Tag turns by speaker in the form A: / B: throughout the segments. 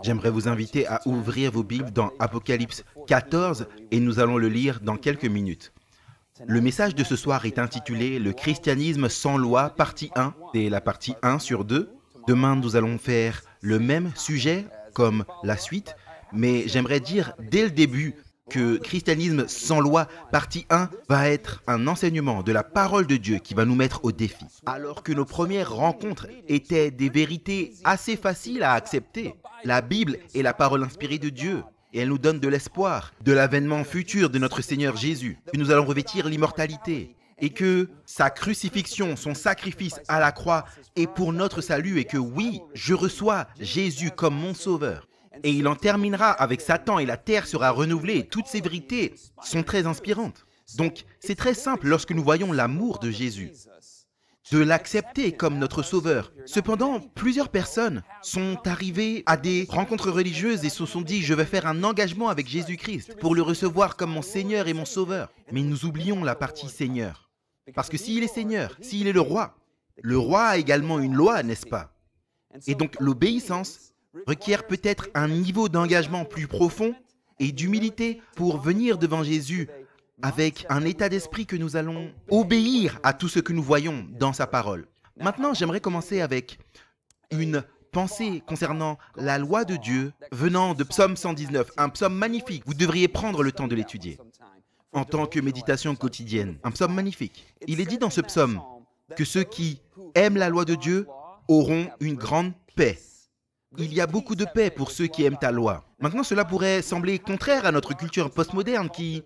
A: J'aimerais vous inviter à ouvrir vos Bibles dans Apocalypse 14 et nous allons le lire dans quelques minutes. Le message de ce soir est intitulé « Le christianisme sans loi, partie 1 ». C'est la partie 1 sur 2. Demain, nous allons faire le même sujet comme la suite, mais j'aimerais dire dès le début que christianisme sans loi, partie 1, va être un enseignement de la parole de Dieu qui va nous mettre au défi. Alors que nos premières rencontres étaient des vérités assez faciles à accepter, la Bible est la parole inspirée de Dieu et elle nous donne de l'espoir, de l'avènement futur de notre Seigneur Jésus, que nous allons revêtir l'immortalité et que sa crucifixion, son sacrifice à la croix est pour notre salut et que oui, je reçois Jésus comme mon sauveur. Et il en terminera avec Satan et la terre sera renouvelée. Toutes ces vérités sont très inspirantes. Donc, c'est très simple lorsque nous voyons l'amour de Jésus, de l'accepter comme notre sauveur. Cependant, plusieurs personnes sont arrivées à des rencontres religieuses et se sont dit « Je vais faire un engagement avec Jésus-Christ pour le recevoir comme mon Seigneur et mon Sauveur ». Mais nous oublions la partie Seigneur. Parce que s'il est Seigneur, s'il est le roi a également une loi, n'est-ce pas? Et donc, l'obéissance requiert peut-être un niveau d'engagement plus profond et d'humilité pour venir devant Jésus avec un état d'esprit que nous allons obéir à tout ce que nous voyons dans sa parole. Maintenant, j'aimerais commencer avec une pensée concernant la loi de Dieu venant de Psaume 119, un psaume magnifique. Vous devriez prendre le temps de l'étudier en tant que méditation quotidienne. Un psaume magnifique. Il est dit dans ce psaume que ceux qui aiment la loi de Dieu auront une grande paix. Il y a beaucoup de paix pour ceux qui aiment ta loi. Maintenant, cela pourrait sembler contraire à notre culture postmoderne qui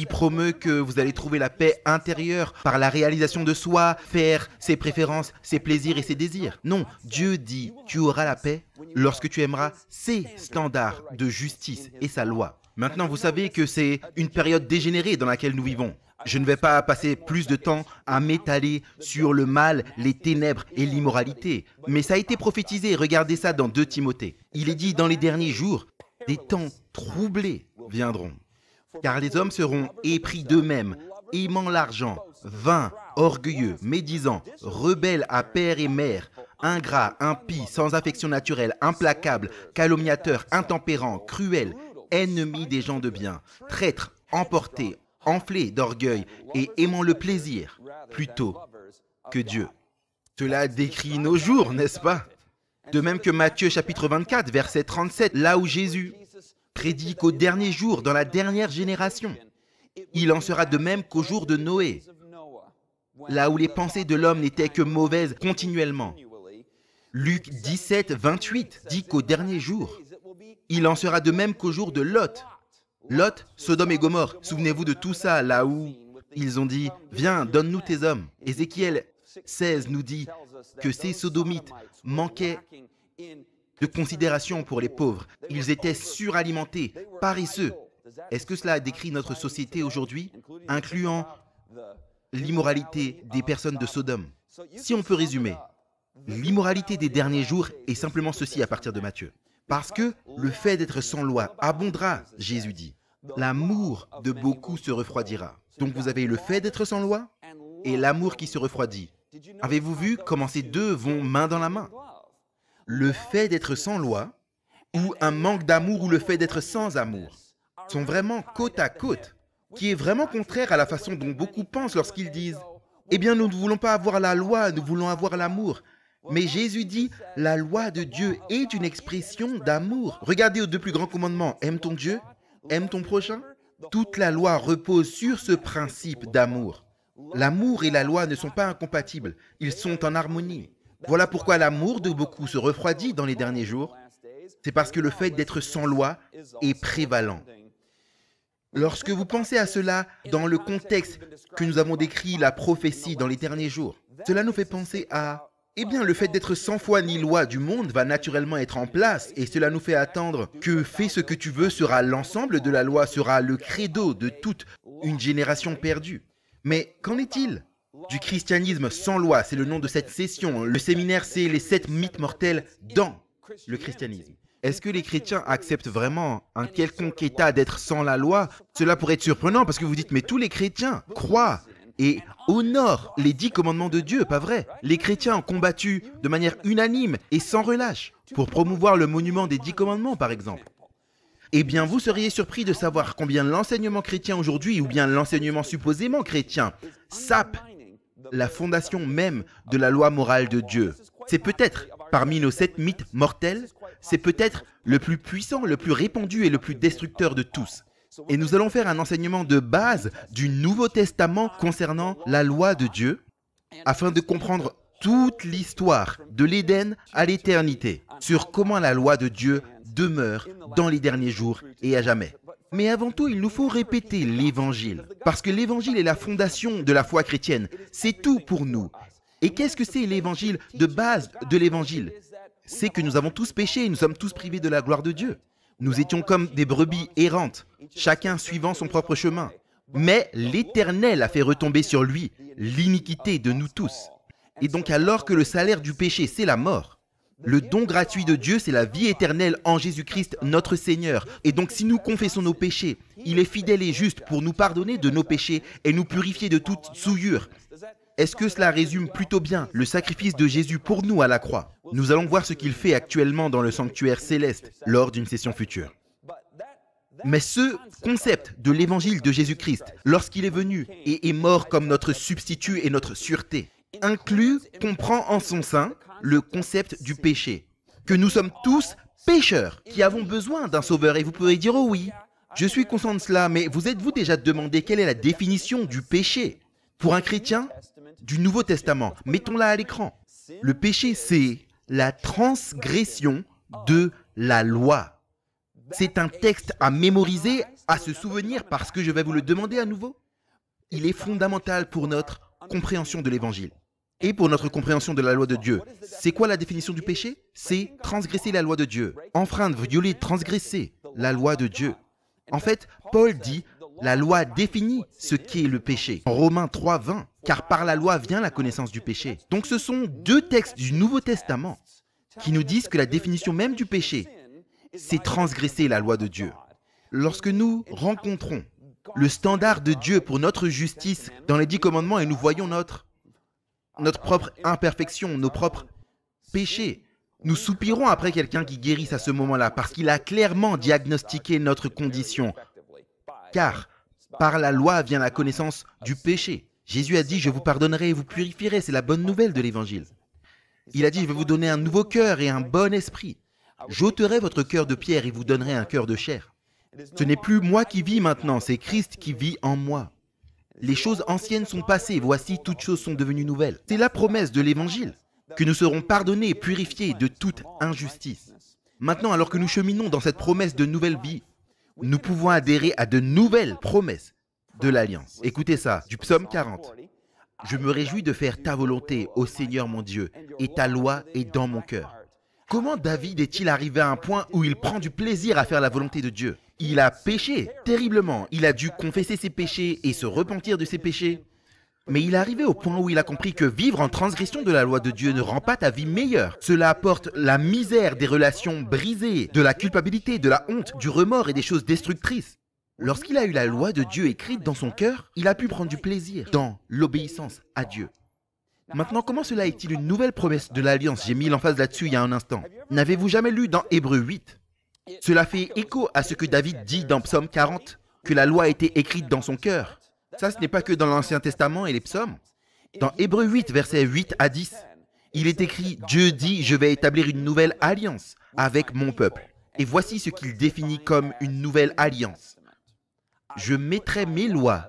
A: promeut que vous allez trouver la paix intérieure par la réalisation de soi, faire ses préférences, ses plaisirs et ses désirs. Non, Dieu dit, tu auras la paix lorsque tu aimeras ses standards de justice et sa loi. Maintenant, vous savez que c'est une période dégénérée dans laquelle nous vivons. Je ne vais pas passer plus de temps à m'étaler sur le mal, les ténèbres et l'immoralité. Mais ça a été prophétisé, regardez ça dans 2 Timothée. Il est dit dans les derniers jours, des temps troublés viendront. Car les hommes seront épris d'eux-mêmes, aimant l'argent, vains, orgueilleux, médisants, rebelles à père et mère, ingrats, impies, sans affection naturelle, implacables, calomniateurs, intempérants, cruels, ennemis des gens de bien, traîtres, emportés, enflés d'orgueil et aimant le plaisir plutôt que Dieu. Cela décrit nos jours, n'est-ce pas? De même que Matthieu chapitre 24, verset 37, là où Jésus prédit qu'au dernier jour, dans la dernière génération, il en sera de même qu'au jour de Noé, là où les pensées de l'homme n'étaient que mauvaises continuellement. Luc 17, 28 dit qu'au dernier jour, il en sera de même qu'au jour de Lot. Lot, Sodome et Gomorrhe, souvenez-vous de tout ça, là où ils ont dit « Viens, donne-nous tes hommes ». Ézéchiel 16 nous dit que ces sodomites manquaient de considération pour les pauvres. Ils étaient suralimentés, paresseux. Est-ce que cela décrit notre société aujourd'hui, incluant l'immoralité des personnes de Sodome? Si on peut résumer, l'immoralité des derniers jours est simplement ceci à partir de Matthieu. Parce que le fait d'être sans loi abondera, Jésus dit. L'amour de beaucoup se refroidira. Donc vous avez le fait d'être sans loi et l'amour qui se refroidit. Avez-vous vu comment ces deux vont main dans la main? Le fait d'être sans loi ou un manque d'amour ou le fait d'être sans amour sont vraiment côte à côte, qui est vraiment contraire à la façon dont beaucoup pensent lorsqu'ils disent « Eh bien, nous ne voulons pas avoir la loi, nous voulons avoir l'amour ». Mais Jésus dit, la loi de Dieu est une expression d'amour. Regardez aux 2 plus grands commandements, aime ton Dieu, aime ton prochain. Toute la loi repose sur ce principe d'amour. L'amour et la loi ne sont pas incompatibles, ils sont en harmonie. Voilà pourquoi l'amour de beaucoup se refroidit dans les derniers jours. C'est parce que le fait d'être sans loi est prévalent. Lorsque vous pensez à cela dans le contexte que nous avons décrit la prophétie dans les derniers jours, cela nous fait penser à eh bien, le fait d'être sans foi ni loi du monde va naturellement être en place et cela nous fait attendre que « fais ce que tu veux » sera l'ensemble de la loi, sera le credo de toute une génération perdue. Mais qu'en est-il du christianisme sans loi? C'est le nom de cette session. Le séminaire, c'est les 7 mythes mortels dans le christianisme. Est-ce que les chrétiens acceptent vraiment un quelconque état d'être sans la loi? Cela pourrait être surprenant parce que vous dites « mais tous les chrétiens croient et honore les 10 commandements de Dieu, pas vrai? Les chrétiens ont combattu de manière unanime et sans relâche pour promouvoir le monument des 10 commandements, par exemple. Eh bien, vous seriez surpris de savoir combien l'enseignement chrétien aujourd'hui, ou bien l'enseignement supposément chrétien, sape la fondation même de la loi morale de Dieu. C'est peut-être, parmi nos 7 mythes mortels, c'est peut-être le plus puissant, le plus répandu et le plus destructeur de tous. Et nous allons faire un enseignement de base du Nouveau Testament concernant la loi de Dieu, afin de comprendre toute l'histoire de l'Éden à l'éternité, sur comment la loi de Dieu demeure dans les derniers jours et à jamais. Mais avant tout, il nous faut répéter l'Évangile, parce que l'Évangile est la fondation de la foi chrétienne. C'est tout pour nous. Et qu'est-ce que c'est l'Évangile de base de l'Évangile? C'est que nous avons tous péché et nous sommes tous privés de la gloire de Dieu. Nous étions comme des brebis errantes, chacun suivant son propre chemin. Mais l'Éternel a fait retomber sur lui l'iniquité de nous tous. Et donc alors que le salaire du péché, c'est la mort, le don gratuit de Dieu, c'est la vie éternelle en Jésus-Christ, notre Seigneur. Et donc si nous confessons nos péchés, il est fidèle et juste pour nous pardonner de nos péchés et nous purifier de toute souillure. Est-ce que cela résume plutôt bien le sacrifice de Jésus pour nous à la croix? Nous allons voir ce qu'il fait actuellement dans le sanctuaire céleste lors d'une session future. Mais ce concept de l'évangile de Jésus-Christ, lorsqu'il est venu et est mort comme notre substitut et notre sûreté, comprend en son sein le concept du péché. Que nous sommes tous pécheurs qui avons besoin d'un sauveur. Et vous pourrez dire, oh oui, je suis conscient de cela, mais vous êtes-vous déjà demandé quelle est la définition du péché? Pour un chrétien du Nouveau Testament, mettons-la à l'écran. Le péché, c'est la transgression de la loi. C'est un texte à mémoriser, à se souvenir, parce que je vais vous le demander à nouveau. Il est fondamental pour notre compréhension de l'Évangile et pour notre compréhension de la loi de Dieu. C'est quoi la définition du péché? C'est transgresser la loi de Dieu. Enfreindre, violer, transgresser la loi de Dieu. En fait, Paul dit, la loi définit ce qu'est le péché. En Romains 3, 20, car par la loi vient la connaissance du péché. Donc ce sont 2 textes du Nouveau Testament qui nous disent que la définition même du péché, c'est transgresser la loi de Dieu. Lorsque nous rencontrons le standard de Dieu pour notre justice dans les 10 commandements et nous voyons notre propre imperfection, nos propres péchés, nous soupirons après quelqu'un qui guérisse à ce moment-là parce qu'il a clairement diagnostiqué notre condition. Car par la loi vient la connaissance du péché. Jésus a dit, je vous pardonnerai et vous purifierai. C'est la bonne nouvelle de l'Évangile. Il a dit, je vais vous donner un nouveau cœur et un bon esprit. J'ôterai votre cœur de pierre et vous donnerai un cœur de chair. Ce n'est plus moi qui vis maintenant, c'est Christ qui vit en moi. Les choses anciennes sont passées, voici toutes choses sont devenues nouvelles. C'est la promesse de l'Évangile, que nous serons pardonnés et purifiés de toute injustice. Maintenant, alors que nous cheminons dans cette promesse de nouvelle vie, nous pouvons adhérer à de nouvelles promesses de l'Alliance. Écoutez ça, du psaume 40. Je me réjouis de faire ta volonté, ô Seigneur mon Dieu, et ta loi est dans mon cœur. Comment David est-il arrivé à un point où il prend du plaisir à faire la volonté de Dieu? Il a péché terriblement. Il a dû confesser ses péchés et se repentir de ses péchés. Mais il est arrivé au point où il a compris que vivre en transgression de la loi de Dieu ne rend pas ta vie meilleure. Cela apporte la misère des relations brisées, de la culpabilité, de la honte, du remords et des choses destructrices. Lorsqu'il a eu la loi de Dieu écrite dans son cœur, il a pu prendre du plaisir dans l'obéissance à Dieu. Maintenant, comment cela est-il une nouvelle promesse de l'Alliance? J'ai mis l'emphase là-dessus il y a un instant. N'avez-vous jamais lu dans Hébreux 8? Cela fait écho à ce que David dit dans Psaume 40, que la loi a été écrite dans son cœur. Ça, ce n'est pas que dans l'Ancien Testament et les psaumes. Dans Hébreux 8, versets 8 à 10, il est écrit « Dieu dit, je vais établir une nouvelle alliance avec mon peuple. Et voici ce qu'il définit comme une nouvelle alliance. Je mettrai mes lois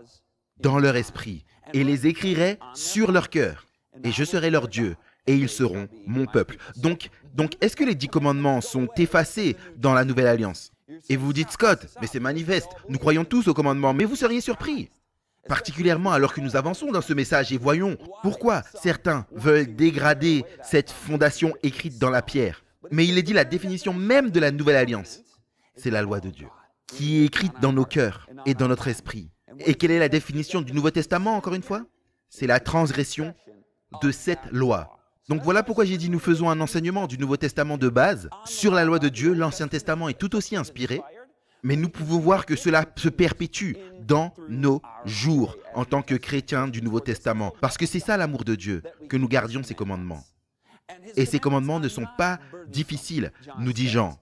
A: dans leur esprit et les écrirai sur leur cœur. Et je serai leur Dieu, et ils seront mon peuple. » Donc est-ce que les 10 commandements sont effacés dans la nouvelle alliance? Et vous dites, Scott, mais c'est manifeste, nous croyons tous aux commandements, mais vous seriez surpris. Particulièrement alors que nous avançons dans ce message et voyons pourquoi certains veulent dégrader cette fondation écrite dans la pierre. Mais il est dit la définition même de la nouvelle alliance. C'est la loi de Dieu, qui est écrite dans nos cœurs et dans notre esprit. Et quelle est la définition du Nouveau Testament, encore une fois? C'est la transgression de cette loi. Donc voilà pourquoi j'ai dit nous faisons un enseignement du Nouveau Testament de base sur la loi de Dieu. L'Ancien Testament est tout aussi inspiré. Mais nous pouvons voir que cela se perpétue dans nos jours en tant que chrétiens du Nouveau Testament. Parce que c'est ça l'amour de Dieu, que nous gardions ses commandements. Et ces commandements ne sont pas difficiles, nous dit Jean.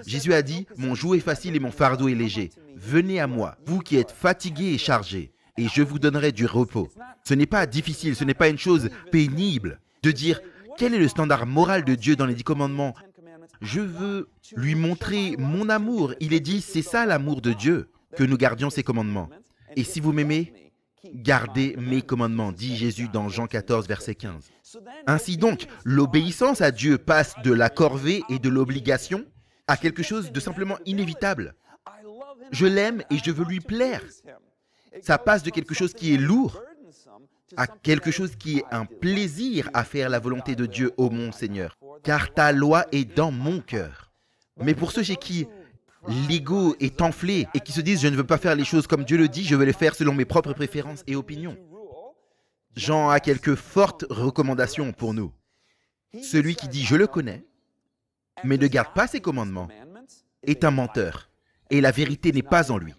A: Jésus a dit, « Mon joug est facile et mon fardeau est léger. Venez à moi, vous qui êtes fatigués et chargés, et je vous donnerai du repos. » Ce n'est pas difficile, ce n'est pas une chose pénible de dire, quel est le standard moral de Dieu dans les 10 commandements? Je veux lui montrer mon amour. Il est dit, c'est ça l'amour de Dieu, que nous gardions ses commandements. Et si vous m'aimez, gardez mes commandements, dit Jésus dans Jean 14, verset 15. Ainsi donc, l'obéissance à Dieu passe de la corvée et de l'obligation à quelque chose de simplement inévitable. Je l'aime et je veux lui plaire. Ça passe de quelque chose qui est lourd à quelque chose qui est un plaisir à faire la volonté de Dieu, ô mon Seigneur. Car ta loi est dans mon cœur. Mais pour ceux chez qui l'ego est enflé et qui se disent « je ne veux pas faire les choses comme Dieu le dit, je veux les faire selon mes propres préférences et opinions », Jean a quelques fortes recommandations pour nous. Celui qui dit « je le connais », mais ne garde pas ses commandements, est un menteur, et la vérité n'est pas en lui.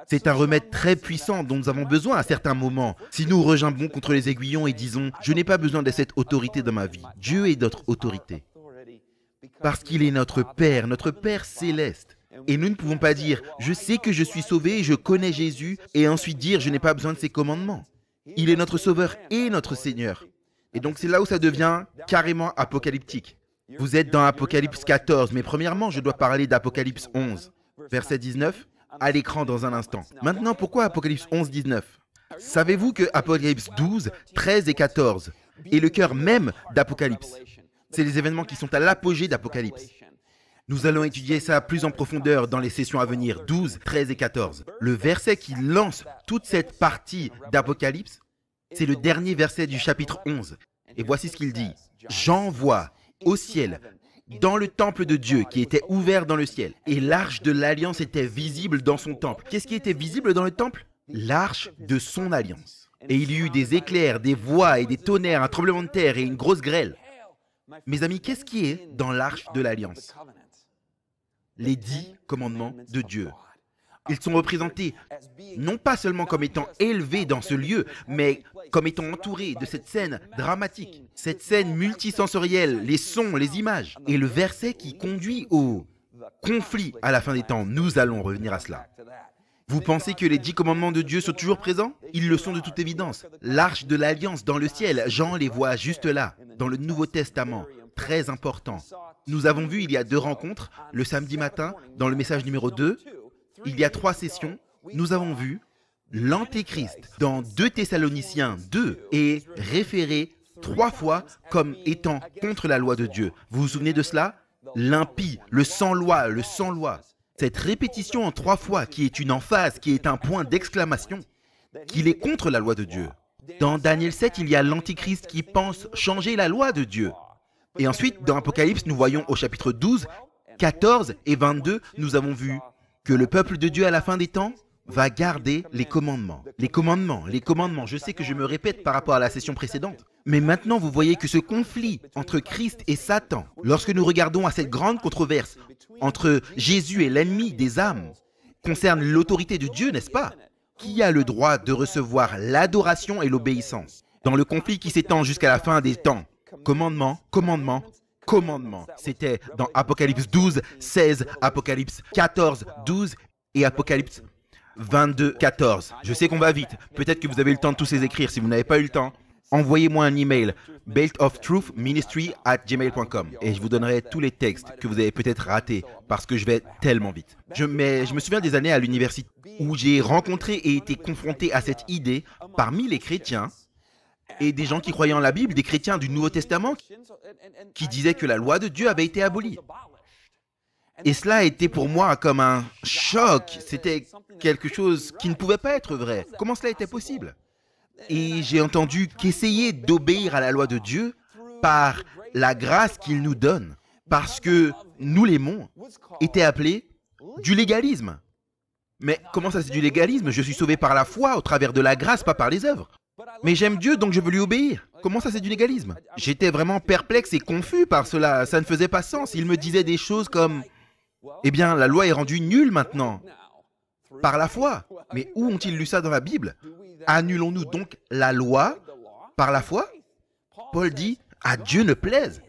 A: C'est un remède très puissant dont nous avons besoin à certains moments. Si nous regimbons contre les aiguillons et disons « je n'ai pas besoin de cette autorité dans ma vie », Dieu est notre autorité. Parce qu'il est notre Père céleste. Et nous ne pouvons pas dire « je sais que je suis sauvé, je connais Jésus » et ensuite dire « je n'ai pas besoin de ses commandements ». Il est notre Sauveur et notre Seigneur. Et donc c'est là où ça devient carrément apocalyptique. Vous êtes dans Apocalypse 14, mais premièrement, je dois parler d'Apocalypse 11, verset 19, à l'écran dans un instant. Maintenant, pourquoi Apocalypse 11, 19? Savez-vous que Apocalypse 12, 13 et 14 est le cœur même d'Apocalypse? C'est les événements qui sont à l'apogée d'Apocalypse. Nous allons étudier ça plus en profondeur dans les sessions à venir, 12, 13 et 14. Le verset qui lance toute cette partie d'Apocalypse, c'est le dernier verset du chapitre 11. Et voici ce qu'il dit. « J'envoie au ciel, dans le temple de Dieu qui était ouvert dans le ciel, et l'arche de l'alliance était visible dans son temple. » Qu'est-ce qui était visible dans le temple? L'arche de son alliance. Et il y eut des éclairs, des voix et des tonnerres, un tremblement de terre et une grosse grêle. Mes amis, qu'est-ce qui est dans l'arche de l'alliance? Les 10 commandements de Dieu. Ils sont représentés non pas seulement comme étant élevés dans ce lieu, mais comme étant entourés de cette scène dramatique, cette scène multisensorielle, les sons, les images. Et le verset qui conduit au conflit à la fin des temps, nous allons revenir à cela. Vous pensez que les 10 commandements de Dieu sont toujours présents? Ils le sont de toute évidence. L'arche de l'alliance dans le ciel, Jean les voit juste là, dans le Nouveau Testament, très important. Nous avons vu il y a 2 rencontres, le samedi matin, dans le message numéro 2, il y a 3 sessions, nous avons vu l'Antéchrist dans 2 Thessaloniciens 2 est référé 3 fois comme étant contre la loi de Dieu. Vous vous souvenez de cela? L'impie, le sans-loi, le sans-loi. Cette répétition en 3 fois qui est une emphase, qui est un point d'exclamation, qu'il est contre la loi de Dieu. Dans Daniel 7, il y a l'Antéchrist qui pense changer la loi de Dieu. Et ensuite, dans Apocalypse, nous voyons au chapitre 12, 14 et 22, nous avons vu que le peuple de Dieu à la fin des temps va garder les commandements. Les commandements, les commandements. Je sais que je me répète par rapport à la session précédente. Mais maintenant, vous voyez que ce conflit entre Christ et Satan, lorsque nous regardons à cette grande controverse entre Jésus et l'ennemi des âmes, concerne l'autorité de Dieu, n'est-ce pas? Qui a le droit de recevoir l'adoration et l'obéissance? Dans le conflit qui s'étend jusqu'à la fin des temps, commandement, commandement, commandement. C'était dans Apocalypse 12, 16, Apocalypse 14, 12 et Apocalypse 22, 14. Je sais qu'on va vite. Peut-être que vous avez eu le temps de tous les écrire. Si vous n'avez pas eu le temps, envoyez-moi un email, beltoftruthministry@gmail.com et je vous donnerai tous les textes que vous avez peut-être ratés parce que je vais tellement vite. Je me souviens des années à l'université où j'ai rencontré et été confronté à cette idée parmi les chrétiens et des gens qui croyaient en la Bible, des chrétiens du Nouveau Testament qui disaient que la loi de Dieu avait été abolie. Et cela était pour moi comme un choc. C'était quelque chose qui ne pouvait pas être vrai. Comment cela était possible? Et j'ai entendu qu'essayer d'obéir à la loi de Dieu par la grâce qu'il nous donne, parce que nous l'aimons, était appelé du légalisme. Mais comment ça c'est du légalisme? Je suis sauvé par la foi, au travers de la grâce, pas par les œuvres. Mais j'aime Dieu, donc je veux lui obéir. Comment ça c'est du légalisme? J'étais vraiment perplexe et confus par cela, ça ne faisait pas sens. Il me disait des choses comme Eh bien, la loi est rendue nulle maintenant, par la foi. Mais où ont-ils lu ça dans la Bible? Annulons-nous donc la loi par la foi? Paul dit, à Dieu ne plaise.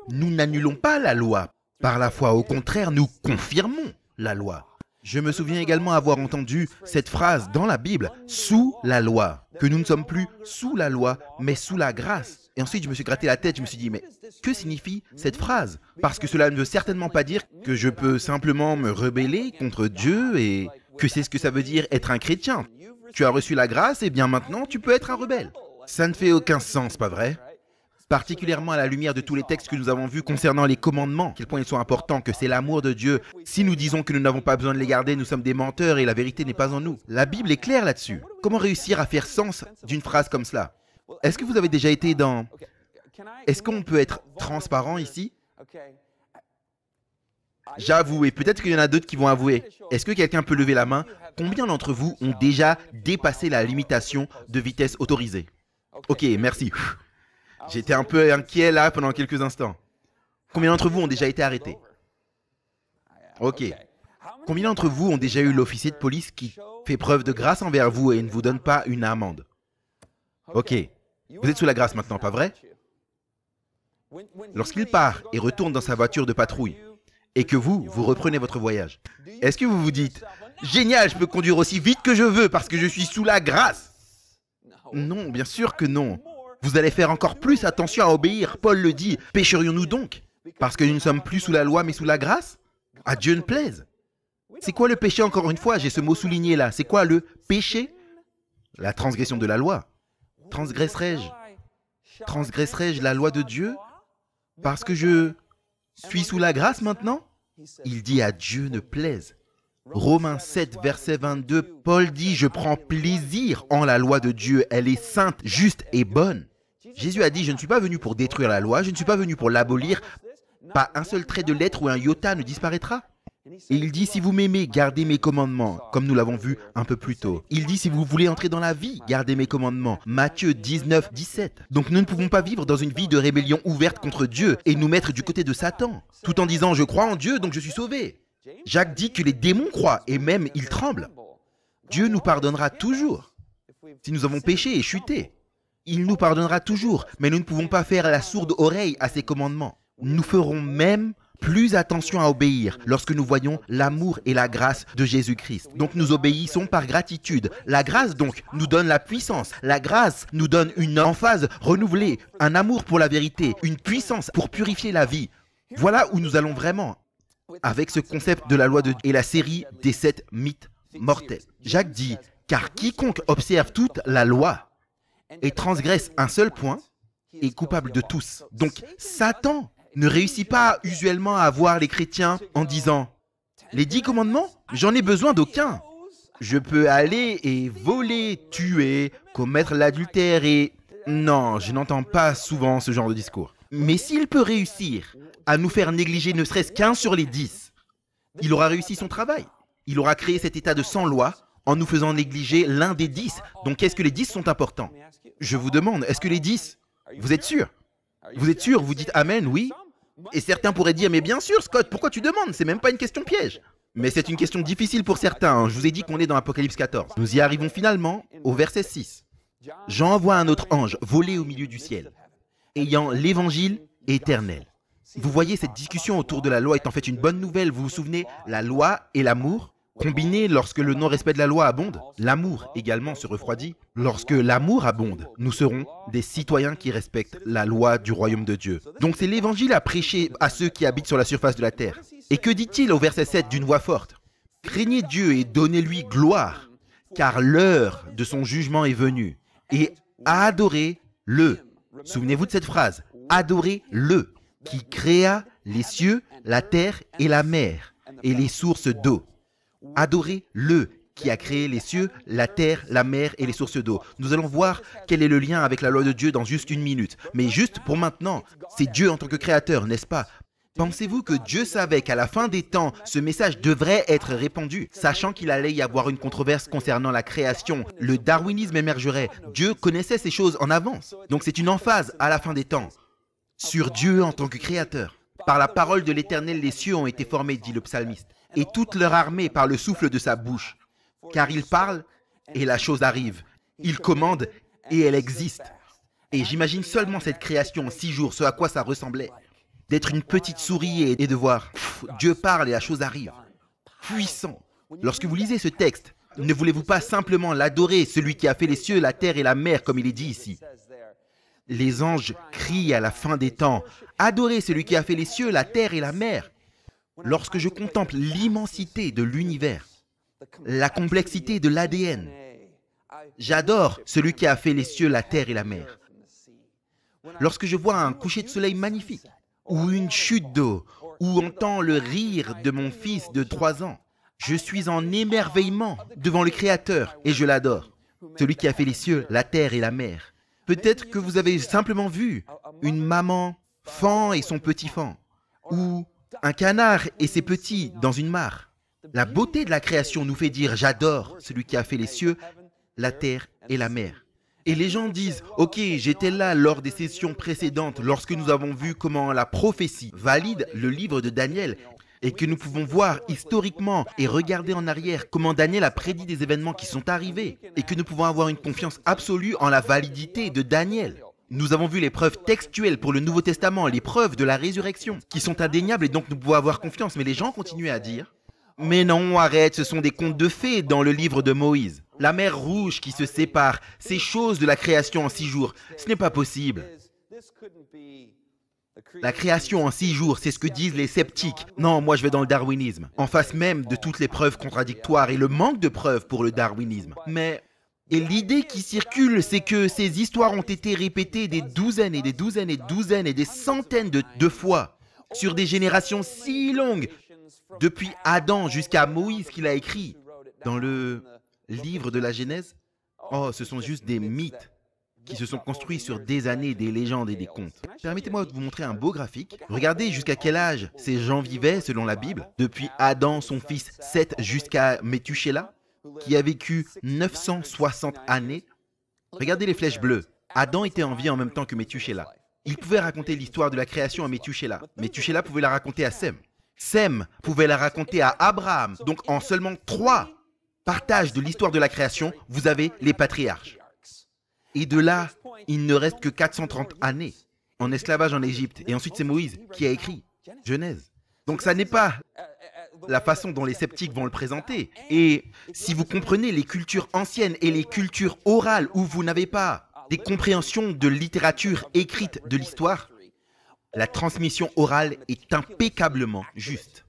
A: Nous n'annulons pas la loi par la foi. Au contraire, nous confirmons la loi. Je me souviens également avoir entendu cette phrase dans la Bible, sous la loi, que nous ne sommes plus sous la loi, mais sous la grâce. Et ensuite, je me suis gratté la tête, je me suis dit, mais que signifie cette phrase? Parce que cela ne veut certainement pas dire que je peux simplement me rebeller contre Dieu et que c'est ce que ça veut dire être un chrétien. Tu as reçu la grâce et bien maintenant tu peux être un rebelle. Ça ne fait aucun sens, pas vrai? Particulièrement à la lumière de tous les textes que nous avons vus concernant les commandements, à quel point ils sont importants, que c'est l'amour de Dieu. Si nous disons que nous n'avons pas besoin de les garder, nous sommes des menteurs et la vérité n'est pas en nous. La Bible est claire là-dessus. Comment réussir à faire sens d'une phrase comme cela? Est-ce que vous avez déjà été dans... Est-ce qu'on peut être transparent ici? J'avoue, et peut-être qu'il y en a d'autres qui vont avouer. Est-ce que quelqu'un peut lever la main? Combien d'entre vous ont déjà dépassé la limitation de vitesse autorisée? Ok, merci. J'étais un peu inquiet là pendant quelques instants. Combien d'entre vous ont déjà été arrêtés? Ok. Combien d'entre vous ont déjà eu l'officier de police qui fait preuve de grâce envers vous et ne vous donne pas une amende? Ok. Vous êtes sous la grâce maintenant, pas vrai? Lorsqu'il part et retourne dans sa voiture de patrouille, et que vous reprenez votre voyage, est-ce que vous vous dites « Génial, je peux conduire aussi vite que je veux parce que je suis sous la grâce » Non, bien sûr que non. Vous allez faire encore plus attention à obéir. Paul le dit, pécherions-nous donc? Parce que nous ne sommes plus sous la loi mais sous la grâce? À Dieu ne plaise. C'est quoi le péché encore une fois? J'ai ce mot souligné là. C'est quoi le péché? La transgression de la loi. Transgresserai-je la loi de Dieu parce que je suis sous la grâce maintenant? Il dit à Dieu ne plaise. Romains 7, verset 22, Paul dit « Je prends plaisir en la loi de Dieu, elle est sainte, juste et bonne. » Jésus a dit « Je ne suis pas venu pour détruire la loi, je ne suis pas venu pour l'abolir. Pas un seul trait de lettre ou un iota ne disparaîtra. » Et il dit « Si vous m'aimez, gardez mes commandements. » Comme nous l'avons vu un peu plus tôt. Il dit « Si vous voulez entrer dans la vie, gardez mes commandements. » Matthieu 19, 17. Donc nous ne pouvons pas vivre dans une vie de rébellion ouverte contre Dieu et nous mettre du côté de Satan, tout en disant « Je crois en Dieu, donc je suis sauvé. » Jacques dit que les démons croient et même ils tremblent. Dieu nous pardonnera toujours. Si nous avons péché et chuté, il nous pardonnera toujours, mais nous ne pouvons pas faire la sourde oreille à ses commandements. Nous ferons même plus attention à obéir lorsque nous voyons l'amour et la grâce de Jésus-Christ. Donc nous obéissons par gratitude. La grâce donc nous donne la puissance. La grâce nous donne une emphase renouvelée, un amour pour la vérité, une puissance pour purifier la vie. Voilà où nous allons vraiment avec ce concept de la loi de Dieu et la série des 7 mythes mortels. Jacques dit « Car quiconque observe toute la loi et transgresse un seul point est coupable de tous. » Donc Satan ne réussit pas usuellement à voir les chrétiens en disant « Les 10 commandements, j'en ai besoin d'aucun. Je peux aller et voler, tuer, commettre l'adultère et... » Non, je n'entends pas souvent ce genre de discours. Mais s'il peut réussir à nous faire négliger ne serait-ce qu'un sur les 10, il aura réussi son travail. Il aura créé cet état de sans-loi en nous faisant négliger l'un des 10. Donc est-ce que les 10 sont importants? Je vous demande, est-ce que les 10, vous êtes sûr? Vous êtes sûr? Vous dites Amen, oui? Et certains pourraient dire, mais bien sûr Scott, pourquoi tu demandes? C'est même pas une question piège. Mais c'est une question difficile pour certains. Hein. Je vous ai dit qu'on est dans Apocalypse 14. Nous y arrivons finalement au verset 6. Jean envoie un autre ange voler au milieu du ciel, ayant l'évangile éternel. Vous voyez, cette discussion autour de la loi est en fait une bonne nouvelle. Vous vous souvenez, la loi et l'amour, combinés lorsque le non-respect de la loi abonde, l'amour également se refroidit. Lorsque l'amour abonde, nous serons des citoyens qui respectent la loi du royaume de Dieu. Donc c'est l'évangile à prêcher à ceux qui habitent sur la surface de la terre. Et que dit-il au verset 7 d'une voix forte? Craignez Dieu et donnez-lui gloire, car l'heure de son jugement est venue. Et adorez-le. Souvenez-vous de cette phrase. Adorez-le, qui créa les cieux, la terre et la mer, et les sources d'eau. Adorez-le, qui a créé les cieux, la terre, la mer et les sources d'eau. Nous allons voir quel est le lien avec la loi de Dieu dans juste une minute. Mais juste pour maintenant, c'est Dieu en tant que créateur, n'est-ce pas? Pensez-vous que Dieu savait qu'à la fin des temps, ce message devrait être répandu, sachant qu'il allait y avoir une controverse concernant la création? Le darwinisme émergerait. Dieu connaissait ces choses en avance. Donc c'est une emphase à la fin des temps sur Dieu en tant que créateur. Par la parole de l'Éternel, les cieux ont été formés, dit le psalmiste, et toute leur armée par le souffle de sa bouche. Car il parle et la chose arrive. Il commande et elle existe. Et j'imagine seulement cette création en 6 jours, ce à quoi ça ressemblait. D'être une petite souris et de voir Dieu parle et la chose arrive. Puissant. Lorsque vous lisez ce texte, ne voulez-vous pas simplement l'adorer, celui qui a fait les cieux, la terre et la mer, comme il est dit ici? Les anges crient à la fin des temps. Adorez celui qui a fait les cieux, la terre et la mer. Lorsque je contemple l'immensité de l'univers, la complexité de l'ADN, j'adore celui qui a fait les cieux, la terre et la mer. Lorsque je vois un coucher de soleil magnifique, ou une chute d'eau, ou entends le rire de mon fils de 3 ans, je suis en émerveillement devant le Créateur et je l'adore. Celui qui a fait les cieux, la terre et la mer. Peut-être que vous avez simplement vu une maman faon et son petit faon, ou un canard et ses petits dans une mare. La beauté de la création nous fait dire « J'adore celui qui a fait les cieux, la terre et la mer ». Et les gens disent « Ok, j'étais là lors des sessions précédentes lorsque nous avons vu comment la prophétie valide le livre de Daniel et que nous pouvons voir historiquement et regarder en arrière comment Daniel a prédit des événements qui sont arrivés et que nous pouvons avoir une confiance absolue en la validité de Daniel. Nous avons vu les preuves textuelles pour le Nouveau Testament, les preuves de la résurrection qui sont indéniables et donc nous pouvons avoir confiance. Mais les gens continuent à dire « Mais non, arrête, ce sont des contes de fées dans le livre de Moïse. La mer rouge qui se sépare, ces choses de la création en 6 jours, ce n'est pas possible. » La création en 6 jours, c'est ce que disent les sceptiques. Non, moi je vais dans le darwinisme. En face même de toutes les preuves contradictoires et le manque de preuves pour le darwinisme. Et l'idée qui circule, c'est que ces histoires ont été répétées des douzaines et des douzaines et des douzaines et des centaines de fois sur des générations si longues, depuis Adam jusqu'à Moïse qu'il a écrit dans le livre de la Genèse. Oh, ce sont juste des mythes qui se sont construits sur des années, des légendes et des contes. Permettez-moi de vous montrer un beau graphique. Regardez jusqu'à quel âge ces gens vivaient selon la Bible, depuis Adam, son fils Seth, jusqu'à Méthusélah, qui a vécu 960 années. Regardez les flèches bleues. Adam était en vie en même temps que Méthusélah. Il pouvait raconter l'histoire de la création à Méthusélah. Méthusélah pouvait la raconter à Sem. Sem pouvait la raconter à Abraham. Donc en seulement 3 partages de l'histoire de la création, vous avez les patriarches. Et de là, il ne reste que 430 années en esclavage en Égypte. Et ensuite, c'est Moïse qui a écrit Genèse. Donc ça n'est pas la façon dont les sceptiques vont le présenter. Et si vous comprenez les cultures anciennes et les cultures orales où vous n'avez pas des compréhensions de littérature écrite de l'histoire, la transmission orale est impeccablement juste.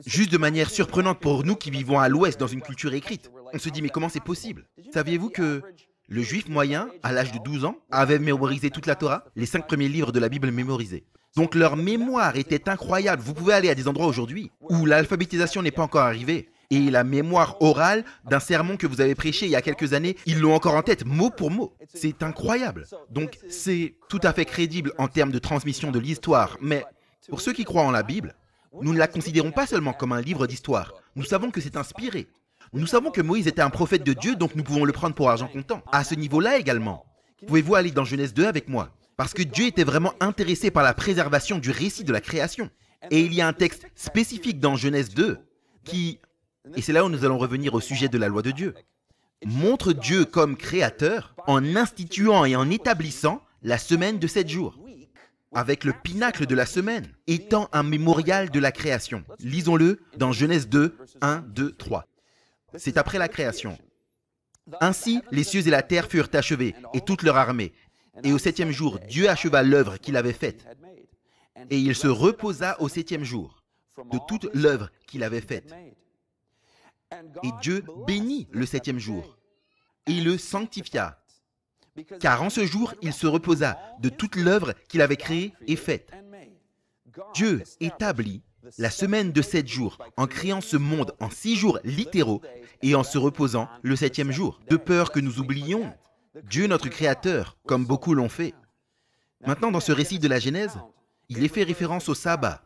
A: Juste de manière surprenante pour nous qui vivons à l'ouest dans une culture écrite. On se dit, mais comment c'est possible? Saviez-vous que le juif moyen, à l'âge de 12 ans, avait mémorisé toute la Torah, les 5 premiers livres de la Bible mémorisés. Donc leur mémoire était incroyable. Vous pouvez aller à des endroits aujourd'hui où l'alphabétisation n'est pas encore arrivée. Et la mémoire orale d'un sermon que vous avez prêché il y a quelques années, ils l'ont encore en tête, mot pour mot. C'est incroyable. Donc c'est tout à fait crédible en termes de transmission de l'histoire. Mais pour ceux qui croient en la Bible, nous ne la considérons pas seulement comme un livre d'histoire. Nous savons que c'est inspiré. Nous savons que Moïse était un prophète de Dieu, donc nous pouvons le prendre pour argent comptant. À ce niveau-là également, pouvez-vous aller dans Genèse 2 avec moi? Parce que Dieu était vraiment intéressé par la préservation du récit de la création. Et il y a un texte spécifique dans Genèse 2 qui, et c'est là où nous allons revenir au sujet de la loi de Dieu, montre Dieu comme créateur en instituant et en établissant la semaine de 7 jours, avec le pinacle de la semaine étant un mémorial de la création. Lisons-le dans Genèse 2, 1, 2, 3. C'est après la création. Ainsi, les cieux et la terre furent achevés, et toute leur armée. Et au 7e jour, Dieu acheva l'œuvre qu'il avait faite. Et il se reposa au 7e jour de toute l'œuvre qu'il avait faite. Et Dieu bénit le 7e jour et le sanctifia. Car en ce jour, il se reposa de toute l'œuvre qu'il avait créée et faite. Dieu établit la semaine de 7 jours en créant ce monde en 6 jours littéraux et en se reposant le 7e jour. De peur que nous oublions Dieu notre Créateur, comme beaucoup l'ont fait. Maintenant, dans ce récit de la Genèse, il est fait référence au sabbat.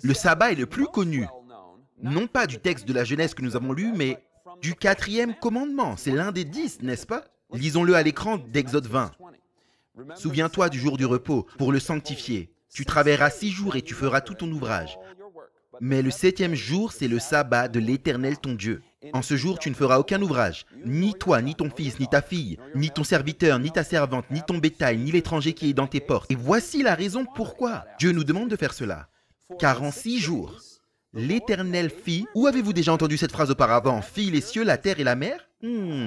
A: Le sabbat est le plus connu, non pas du texte de la Genèse que nous avons lu, mais du 4e commandement. C'est l'un des 10, n'est-ce pas? Lisons-le à l'écran d'Exode 20. Souviens-toi du jour du repos pour le sanctifier. Tu travailleras 6 jours et tu feras tout ton ouvrage. Mais le 7e jour, c'est le sabbat de l'Éternel ton Dieu. En ce jour, tu ne feras aucun ouvrage, ni toi, ni ton fils, ni ta fille, ni ton serviteur, ni ta servante, ni ton bétail, ni l'étranger qui est dans tes portes. Et voici la raison pourquoi Dieu nous demande de faire cela. Car en 6 jours, l'Éternel fit... Où avez-vous déjà entendu cette phrase auparavant? Fit les cieux, la terre et la mer?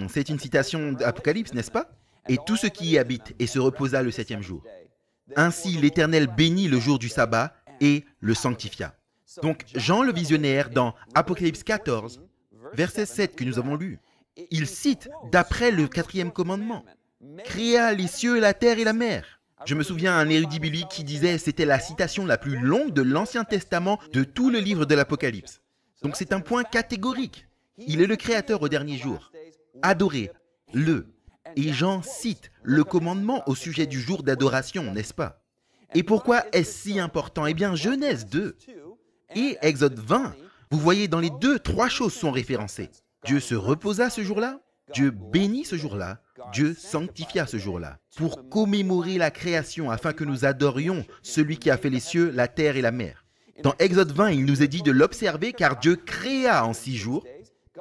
A: C'est une citation d'Apocalypse, n'est-ce pas? Et tout ce qui y habite, et se reposa le 7e jour. Ainsi, l'Éternel bénit le jour du sabbat et le sanctifia. Donc, Jean le visionnaire, dans Apocalypse 14, verset 7 que nous avons lu, il cite d'après le 4e commandement, « Créa les cieux, la terre et la mer ». Je me souviens un érudit biblique qui disait c'était la citation la plus longue de l'Ancien Testament de tout le livre de l'Apocalypse. Donc c'est un point catégorique. Il est le Créateur au dernier jour. Adorez-le. Et Jean cite le commandement au sujet du jour d'adoration, n'est-ce pas? Et pourquoi est-ce si important? Eh bien, Genèse 2 et Exode 20, vous voyez dans les deux, 3 choses sont référencées. Dieu se reposa ce jour-là, Dieu bénit ce jour-là, Dieu sanctifia ce jour-là, pour commémorer la création afin que nous adorions celui qui a fait les cieux, la terre et la mer. Dans Exode 20, il nous est dit de l'observer car Dieu créa en 6 jours,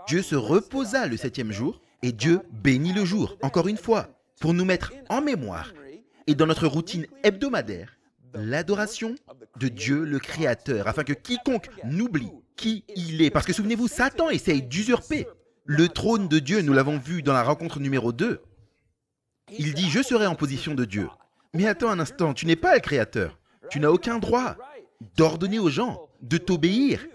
A: Dieu se reposa le 7e jour et Dieu bénit le jour, encore une fois, pour nous mettre en mémoire et dans notre routine hebdomadaire, l'adoration de Dieu le Créateur, afin que quiconque n'oublie qui il est. Parce que souvenez-vous, Satan essaye d'usurper le trône de Dieu, nous l'avons vu dans la rencontre numéro 2. Il dit, je serai en position de Dieu. Mais attends un instant, tu n'es pas le Créateur. Tu n'as aucun droit d'ordonner aux gens de t'obéir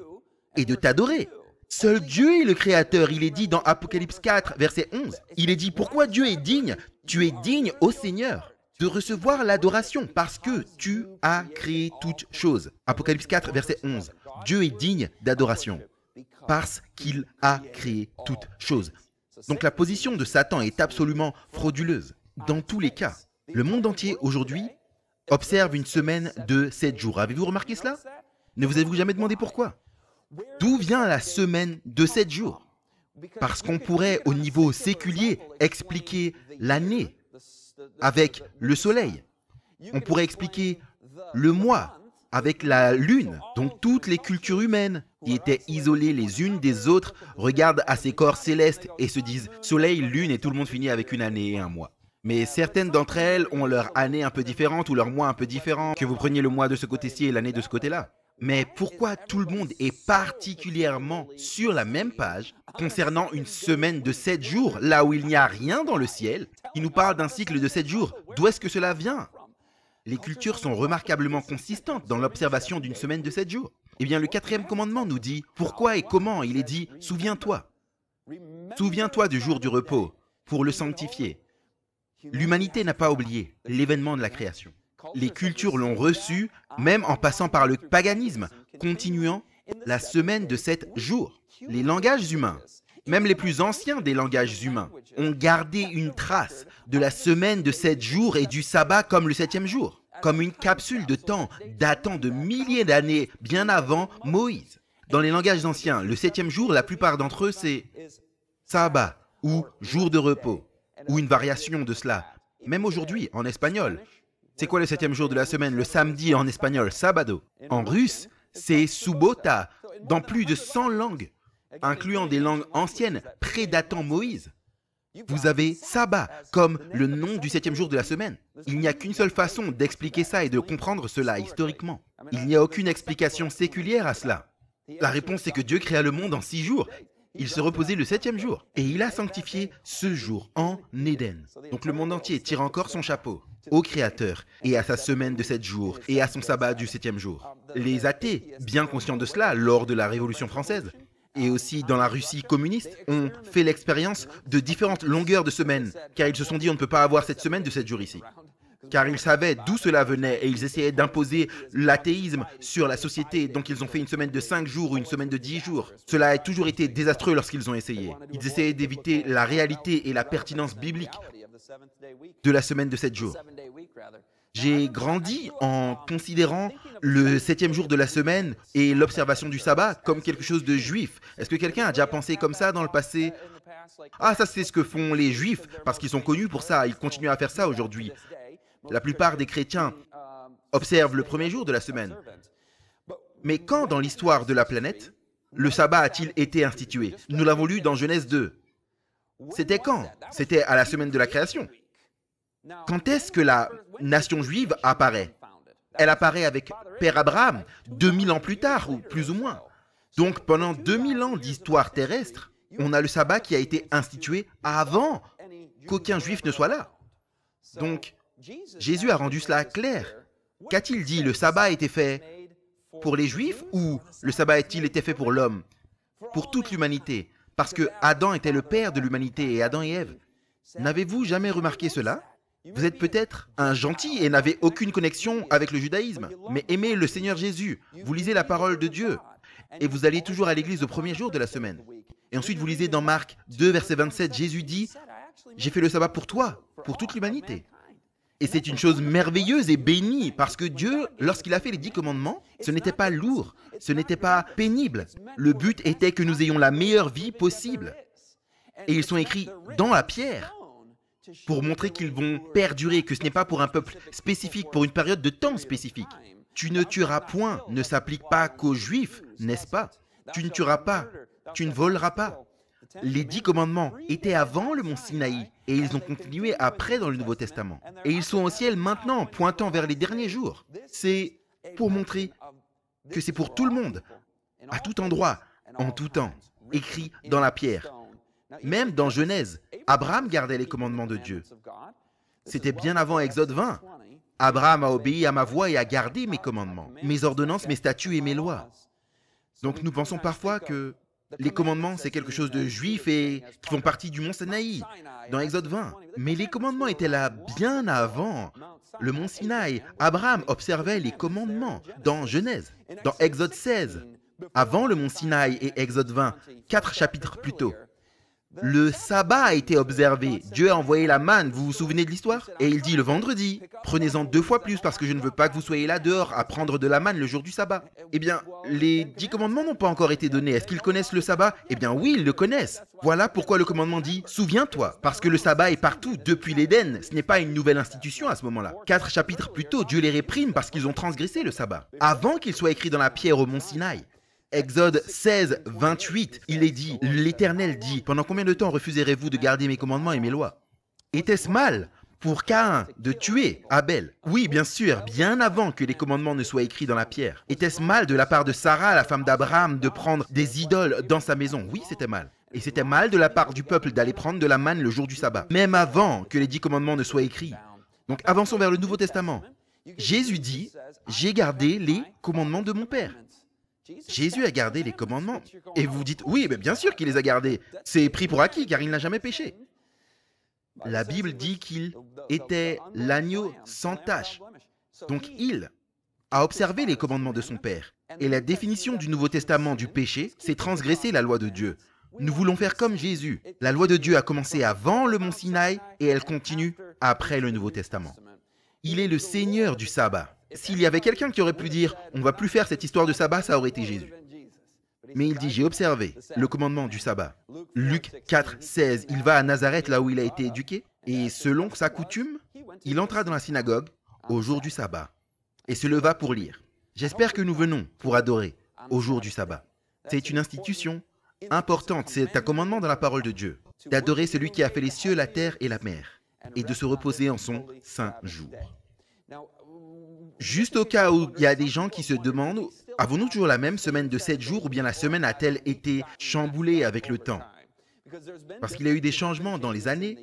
A: et de t'adorer. Seul Dieu est le Créateur. Il est dit dans Apocalypse 4, verset 11. Il est dit, pourquoi Dieu est digne? Tu es digne, ô Seigneur, de recevoir l'adoration parce que tu as créé toutes choses. Apocalypse 4, verset 11. Dieu est digne d'adoration parce qu'il a créé toutes choses. Donc la position de Satan est absolument frauduleuse. Dans tous les cas, le monde entier aujourd'hui observe une semaine de 7 jours. Avez-vous remarqué cela? Ne vous avez-vous jamais demandé pourquoi? D'où vient la semaine de 7 jours? Parce qu'on pourrait, au niveau séculier, expliquer l'année avec le soleil. On pourrait expliquer le mois avec la lune. Donc toutes les cultures humaines qui étaient isolées les unes des autres regardent à ces corps célestes et se disent soleil, lune et tout le monde finit avec une année et un mois. Mais certaines d'entre elles ont leur année un peu différente ou leur mois un peu différent, que vous preniez le mois de ce côté-ci et l'année de ce côté-là. Mais pourquoi tout le monde est particulièrement sur la même page concernant une semaine de 7 jours, là où il n'y a rien dans le ciel, qui nous parle d'un cycle de 7 jours? D'où est-ce que cela vient? Les cultures sont remarquablement consistantes dans l'observation d'une semaine de 7 jours. Eh bien, le 4e commandement nous dit pourquoi et comment. Il est dit, souviens-toi. Souviens-toi du jour du repos pour le sanctifier. L'humanité n'a pas oublié l'événement de la création. Les cultures l'ont reçu, même en passant par le paganisme, continuant la semaine de 7 jours. Les langages humains, même les plus anciens des langages humains, ont gardé une trace de la semaine de 7 jours et du sabbat comme le 7e jour, comme une capsule de temps datant de milliers d'années bien avant Moïse. Dans les langages anciens, le 7e jour, la plupart d'entre eux, c'est sabbat ou jour de repos, ou une variation de cela. Même aujourd'hui, en espagnol, c'est quoi le 7e jour de la semaine? Le samedi en espagnol, sábado. En russe, c'est subota, dans plus de 100 langues, incluant des langues anciennes prédatant Moïse. Vous avez sabbat comme le nom du 7e jour de la semaine. Il n'y a qu'une seule façon d'expliquer ça et de comprendre cela historiquement. Il n'y a aucune explication séculière à cela. La réponse est que Dieu créa le monde en 6 jours. Il se reposait le 7e jour et il a sanctifié ce jour en Éden. Donc le monde entier tire encore son chapeau au Créateur et à sa semaine de 7 jours et à son sabbat du 7e jour. Les athées, bien conscients de cela lors de la Révolution française et aussi dans la Russie communiste, ont fait l'expérience de différentes longueurs de semaines car ils se sont dit on ne peut pas avoir cette semaine de 7 jours ici. Car ils savaient d'où cela venait et ils essayaient d'imposer l'athéisme sur la société. Donc ils ont fait une semaine de 5 jours ou une semaine de 10 jours. Cela a toujours été désastreux lorsqu'ils ont essayé. Ils essayaient d'éviter la réalité et la pertinence biblique de la semaine de 7 jours. J'ai grandi en considérant le 7e jour de la semaine et l'observation du sabbat comme quelque chose de juif. Est-ce que quelqu'un a déjà pensé comme ça dans le passé? Ah, ça c'est ce que font les juifs parce qu'ils sont connus pour ça. Ils continuent à faire ça aujourd'hui. La plupart des chrétiens observe le premier jour de la semaine. Mais quand dans l'histoire de la planète, le sabbat a-t-il été institué? Nous l'avons lu dans Genèse 2. C'était quand? C'était à la semaine de la création. Quand est-ce que la nation juive apparaît? Elle apparaît avec Père Abraham, 2000 ans plus tard, ou plus ou moins. Donc pendant 2000 ans d'histoire terrestre, on a le sabbat qui a été institué avant qu'aucun juif ne soit là. Donc, Jésus a rendu cela clair. Qu'a-t-il dit? Le sabbat a été fait pour les juifs ou le sabbat a-t-il été fait pour l'homme? Pour toute l'humanité. Parce que Adam était le père de l'humanité et Adam et Ève. N'avez-vous jamais remarqué cela? Vous êtes peut-être un gentil et n'avez aucune connexion avec le judaïsme, mais aimez le Seigneur Jésus, vous lisez la parole de Dieu, et vous allez toujours à l'église au premier jour de la semaine. Et ensuite vous lisez dans Marc 2, verset 27, Jésus dit « J'ai fait le sabbat pour toi, pour toute l'humanité ». Et c'est une chose merveilleuse et bénie, parce que Dieu, lorsqu'il a fait les 10 commandements, ce n'était pas lourd, ce n'était pas pénible. Le but était que nous ayons la meilleure vie possible. Et ils sont écrits dans la pierre, pour montrer qu'ils vont perdurer, que ce n'est pas pour un peuple spécifique, pour une période de temps spécifique. Tu ne tueras point ne s'applique pas qu'aux Juifs, n'est-ce pas? Tu ne tueras pas, tu ne voleras pas. Les 10 commandements étaient avant le mont Sinaï et ils ont continué après dans le Nouveau Testament. Et ils sont au ciel maintenant, pointant vers les derniers jours. C'est pour montrer que c'est pour tout le monde, à tout endroit, en tout temps, écrit dans la pierre. Même dans Genèse, Abraham gardait les commandements de Dieu. C'était bien avant Exode 20. Abraham a obéi à ma voix et a gardé mes commandements, mes ordonnances, mes statuts et mes lois. Donc nous pensons parfois que les commandements, c'est quelque chose de juif et qui font partie du mont Sinaï, dans Exode 20. Mais les commandements étaient là bien avant le mont Sinaï. Abraham observait les commandements dans Genèse, dans Exode 16, avant le mont Sinaï et Exode 20, 4 chapitres plus tôt. Le sabbat a été observé. Dieu a envoyé la manne, vous vous souvenez de l'histoire? Et il dit le vendredi, prenez-en 2 fois plus parce que je ne veux pas que vous soyez là dehors à prendre de la manne le jour du sabbat. Eh bien, les 10 commandements n'ont pas encore été donnés. Est-ce qu'ils connaissent le sabbat? Eh bien oui, ils le connaissent. Voilà pourquoi le commandement dit, souviens-toi, parce que le sabbat est partout, depuis l'Éden. Ce n'est pas une nouvelle institution à ce moment-là. 4 chapitres plus tôt, Dieu les réprime parce qu'ils ont transgressé le sabbat. Avant qu'il soit écrit dans la pierre au mont Sinaï. Exode 16, 28, il est dit, l'Éternel dit, pendant combien de temps refuserez-vous de garder mes commandements et mes lois? Était-ce mal pour Caïn de tuer Abel? Oui, bien sûr, bien avant que les commandements ne soient écrits dans la pierre. Était-ce mal de la part de Sarah, la femme d'Abraham, de prendre des idoles dans sa maison? Oui, c'était mal. Et c'était mal de la part du peuple d'aller prendre de la manne le jour du sabbat, même avant que les 10 commandements ne soient écrits. Donc avançons vers le Nouveau Testament. Jésus dit, j'ai gardé les commandements de mon Père. Jésus a gardé les commandements. Et vous dites, oui, mais bien sûr qu'il les a gardés. C'est pris pour acquis, car il n'a jamais péché. La Bible dit qu'il était l'agneau sans tache. Donc il a observé les commandements de son Père. Et la définition du Nouveau Testament du péché, c'est transgresser la loi de Dieu. Nous voulons faire comme Jésus. La loi de Dieu a commencé avant le mont Sinaï et elle continue après le Nouveau Testament. Il est le Seigneur du sabbat. S'il y avait quelqu'un qui aurait pu dire « on ne va plus faire cette histoire de sabbat », ça aurait été Jésus. Mais il dit « j'ai observé le commandement du sabbat ». Luc 4, 16, il va à Nazareth là où il a été éduqué et selon sa coutume, il entra dans la synagogue au jour du sabbat et se leva pour lire. J'espère que nous venons pour adorer au jour du sabbat. C'est une institution importante, c'est un commandement dans la parole de Dieu, d'adorer celui qui a fait les cieux, la terre et la mer et de se reposer en son saint jour. Juste au cas où il y a des gens qui se demandent, avons-nous toujours la même semaine de 7 jours ou bien la semaine a-t-elle été chamboulée avec le temps? Parce qu'il y a eu des changements dans les années,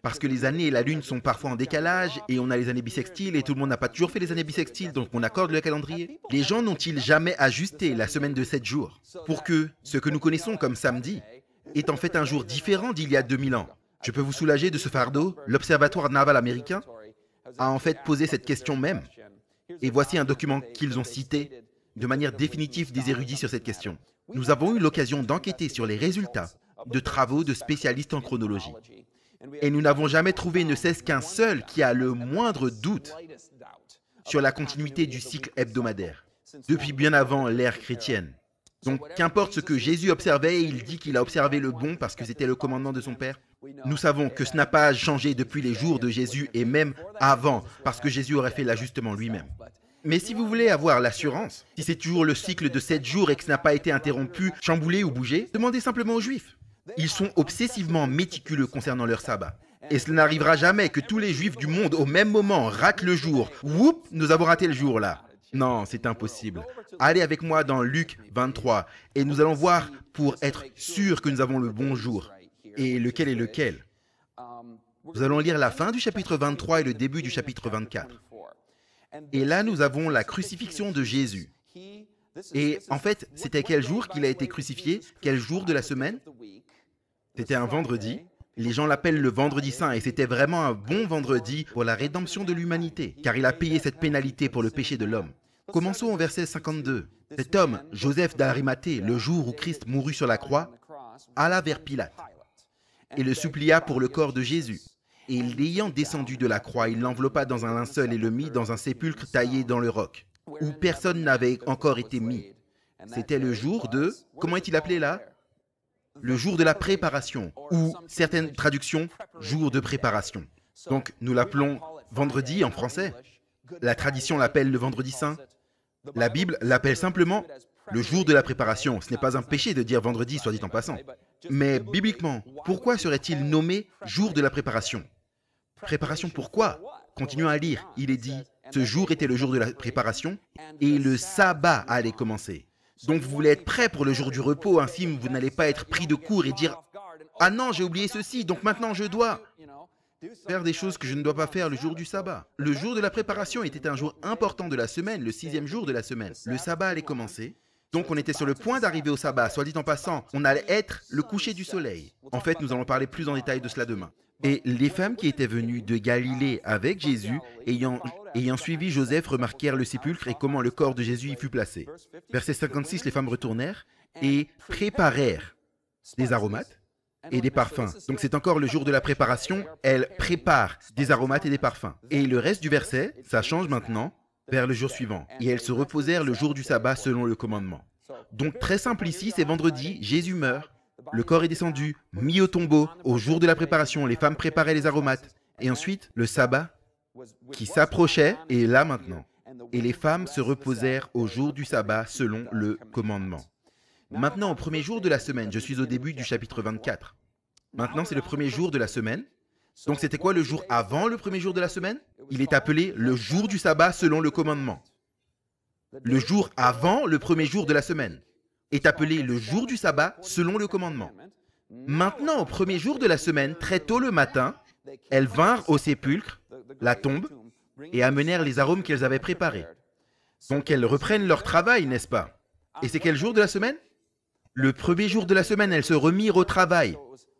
A: parce que les années et la lune sont parfois en décalage et on a les années bissextiles et tout le monde n'a pas toujours fait les années bissextiles, donc on accorde le calendrier. Les gens n'ont-ils jamais ajusté la semaine de 7 jours pour que ce que nous connaissons comme samedi est en fait un jour différent d'il y a 2000 ans? Je peux vous soulager de ce fardeau? L'Observatoire naval américain a en fait posé cette question même. Et voici un document qu'ils ont cité de manière définitive des érudits sur cette question. Nous avons eu l'occasion d'enquêter sur les résultats de travaux de spécialistes en chronologie. Et nous n'avons jamais trouvé ne cesse qu'un seul qui a le moindre doute sur la continuité du cycle hebdomadaire, depuis bien avant l'ère chrétienne. Donc, qu'importe ce que Jésus observait, il dit qu'il a observé le bon parce que c'était le commandement de son Père. Nous savons que ce n'a pas changé depuis les jours de Jésus et même avant, parce que Jésus aurait fait l'ajustement lui-même. Mais si vous voulez avoir l'assurance, si c'est toujours le cycle de 7 jours et que ça n'a pas été interrompu, chamboulé ou bougé, demandez simplement aux Juifs. Ils sont obsessivement méticuleux concernant leur sabbat. Et cela n'arrivera jamais que tous les Juifs du monde au même moment ratent le jour. Oups, nous avons raté le jour là. Non, c'est impossible. Allez avec moi dans Luc 23 et nous allons voir pour être sûr que nous avons le bon jour. Et lequel est lequel? Nous allons lire la fin du chapitre 23 et le début du chapitre 24. Et là, nous avons la crucifixion de Jésus. Et en fait, c'était quel jour qu'il a été crucifié? Quel jour de la semaine? C'était un vendredi. Les gens l'appellent le vendredi saint et c'était vraiment un bon vendredi pour la rédemption de l'humanité, car il a payé cette pénalité pour le péché de l'homme. Commençons au verset 52. Cet homme, Joseph d'Arimathée, le jour où Christ mourut sur la croix, alla vers Pilate et le supplia pour le corps de Jésus. Et l'ayant descendu de la croix, il l'enveloppa dans un linceul et le mit dans un sépulcre taillé dans le roc, où personne n'avait encore été mis. C'était le jour de... Comment est-il appelé là? Le jour de la préparation, ou certaines traductions, jour de préparation. Donc nous l'appelons vendredi en français. La tradition l'appelle le vendredi saint. La Bible l'appelle simplement le jour de la préparation. Ce n'est pas un péché de dire vendredi, soit dit en passant. Mais bibliquement, pourquoi serait-il nommé jour de la préparation? Préparation pourquoi? Continuons à lire. Il est dit, ce jour était le jour de la préparation et le sabbat allait commencer. Donc vous voulez être prêt pour le jour du repos, ainsi vous n'allez pas être pris de court et dire « Ah non, j'ai oublié ceci, donc maintenant je dois faire des choses que je ne dois pas faire le jour du sabbat. » Le jour de la préparation était un jour important de la semaine, le 6e jour de la semaine. Le sabbat allait commencer, donc on était sur le point d'arriver au sabbat. Soit dit en passant, on allait être le coucher du soleil. En fait, nous allons parler plus en détail de cela demain. Et les femmes qui étaient venues de Galilée avec Jésus, ayant suivi Joseph, remarquèrent le sépulcre et comment le corps de Jésus y fut placé. Verset 56, les femmes retournèrent et préparèrent des aromates et des parfums. Donc c'est encore le jour de la préparation, elles préparent des aromates et des parfums. Et le reste du verset, ça change maintenant vers le jour suivant. Et elles se reposèrent le jour du sabbat selon le commandement. Donc très simple ici, c'est vendredi, Jésus meurt. Le corps est descendu, mis au tombeau. Au jour de la préparation, les femmes préparaient les aromates. Et ensuite, le sabbat qui s'approchait est là maintenant. Et les femmes se reposèrent au jour du sabbat selon le commandement. Maintenant, au premier jour de la semaine, je suis au début du chapitre 24. Maintenant, c'est le premier jour de la semaine. Donc, c'était quoi le jour avant le premier jour de la semaine? Il est appelé le jour du sabbat selon le commandement. Le jour avant le premier jour de la semaine est appelé le jour du sabbat selon le commandement. Maintenant, au premier jour de la semaine, très tôt le matin, elles vinrent au sépulcre, la tombe, et amenèrent les arômes qu'elles avaient préparés. Donc elles reprennent leur travail, n'est-ce pas? Et c'est quel jour de la semaine? Le premier jour de la semaine, elles se remirent au travail.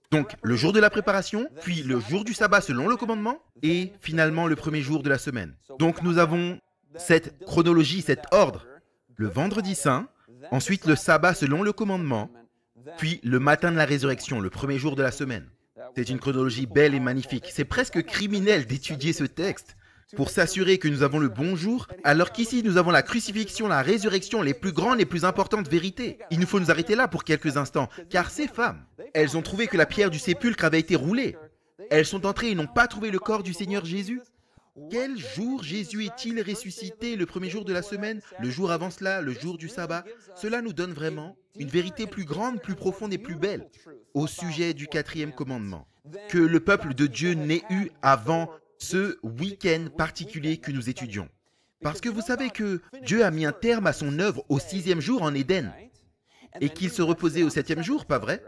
A: Donc le jour de la préparation, puis le jour du sabbat selon le commandement, et finalement le premier jour de la semaine. Donc nous avons cette chronologie, cet ordre. Le vendredi saint, ensuite le sabbat selon le commandement, puis le matin de la résurrection, le premier jour de la semaine. C'est une chronologie belle et magnifique. C'est presque criminel d'étudier ce texte pour s'assurer que nous avons le bon jour, alors qu'ici nous avons la crucifixion, la résurrection, les plus grandes, les plus importantes vérités. Il nous faut nous arrêter là pour quelques instants, car ces femmes, elles ont trouvé que la pierre du sépulcre avait été roulée. Elles sont entrées et n'ont pas trouvé le corps du Seigneur Jésus. Quel jour Jésus est-il ressuscité? Le premier jour de la semaine, le jour avant cela, le jour du sabbat? Cela nous donne vraiment une vérité plus grande, plus profonde et plus belle au sujet du 4e commandement que le peuple de Dieu n'ait eu avant ce week-end particulier que nous étudions. Parce que vous savez que Dieu a mis un terme à son œuvre au 6e jour en Éden et qu'il se reposait au 7e jour, pas vrai?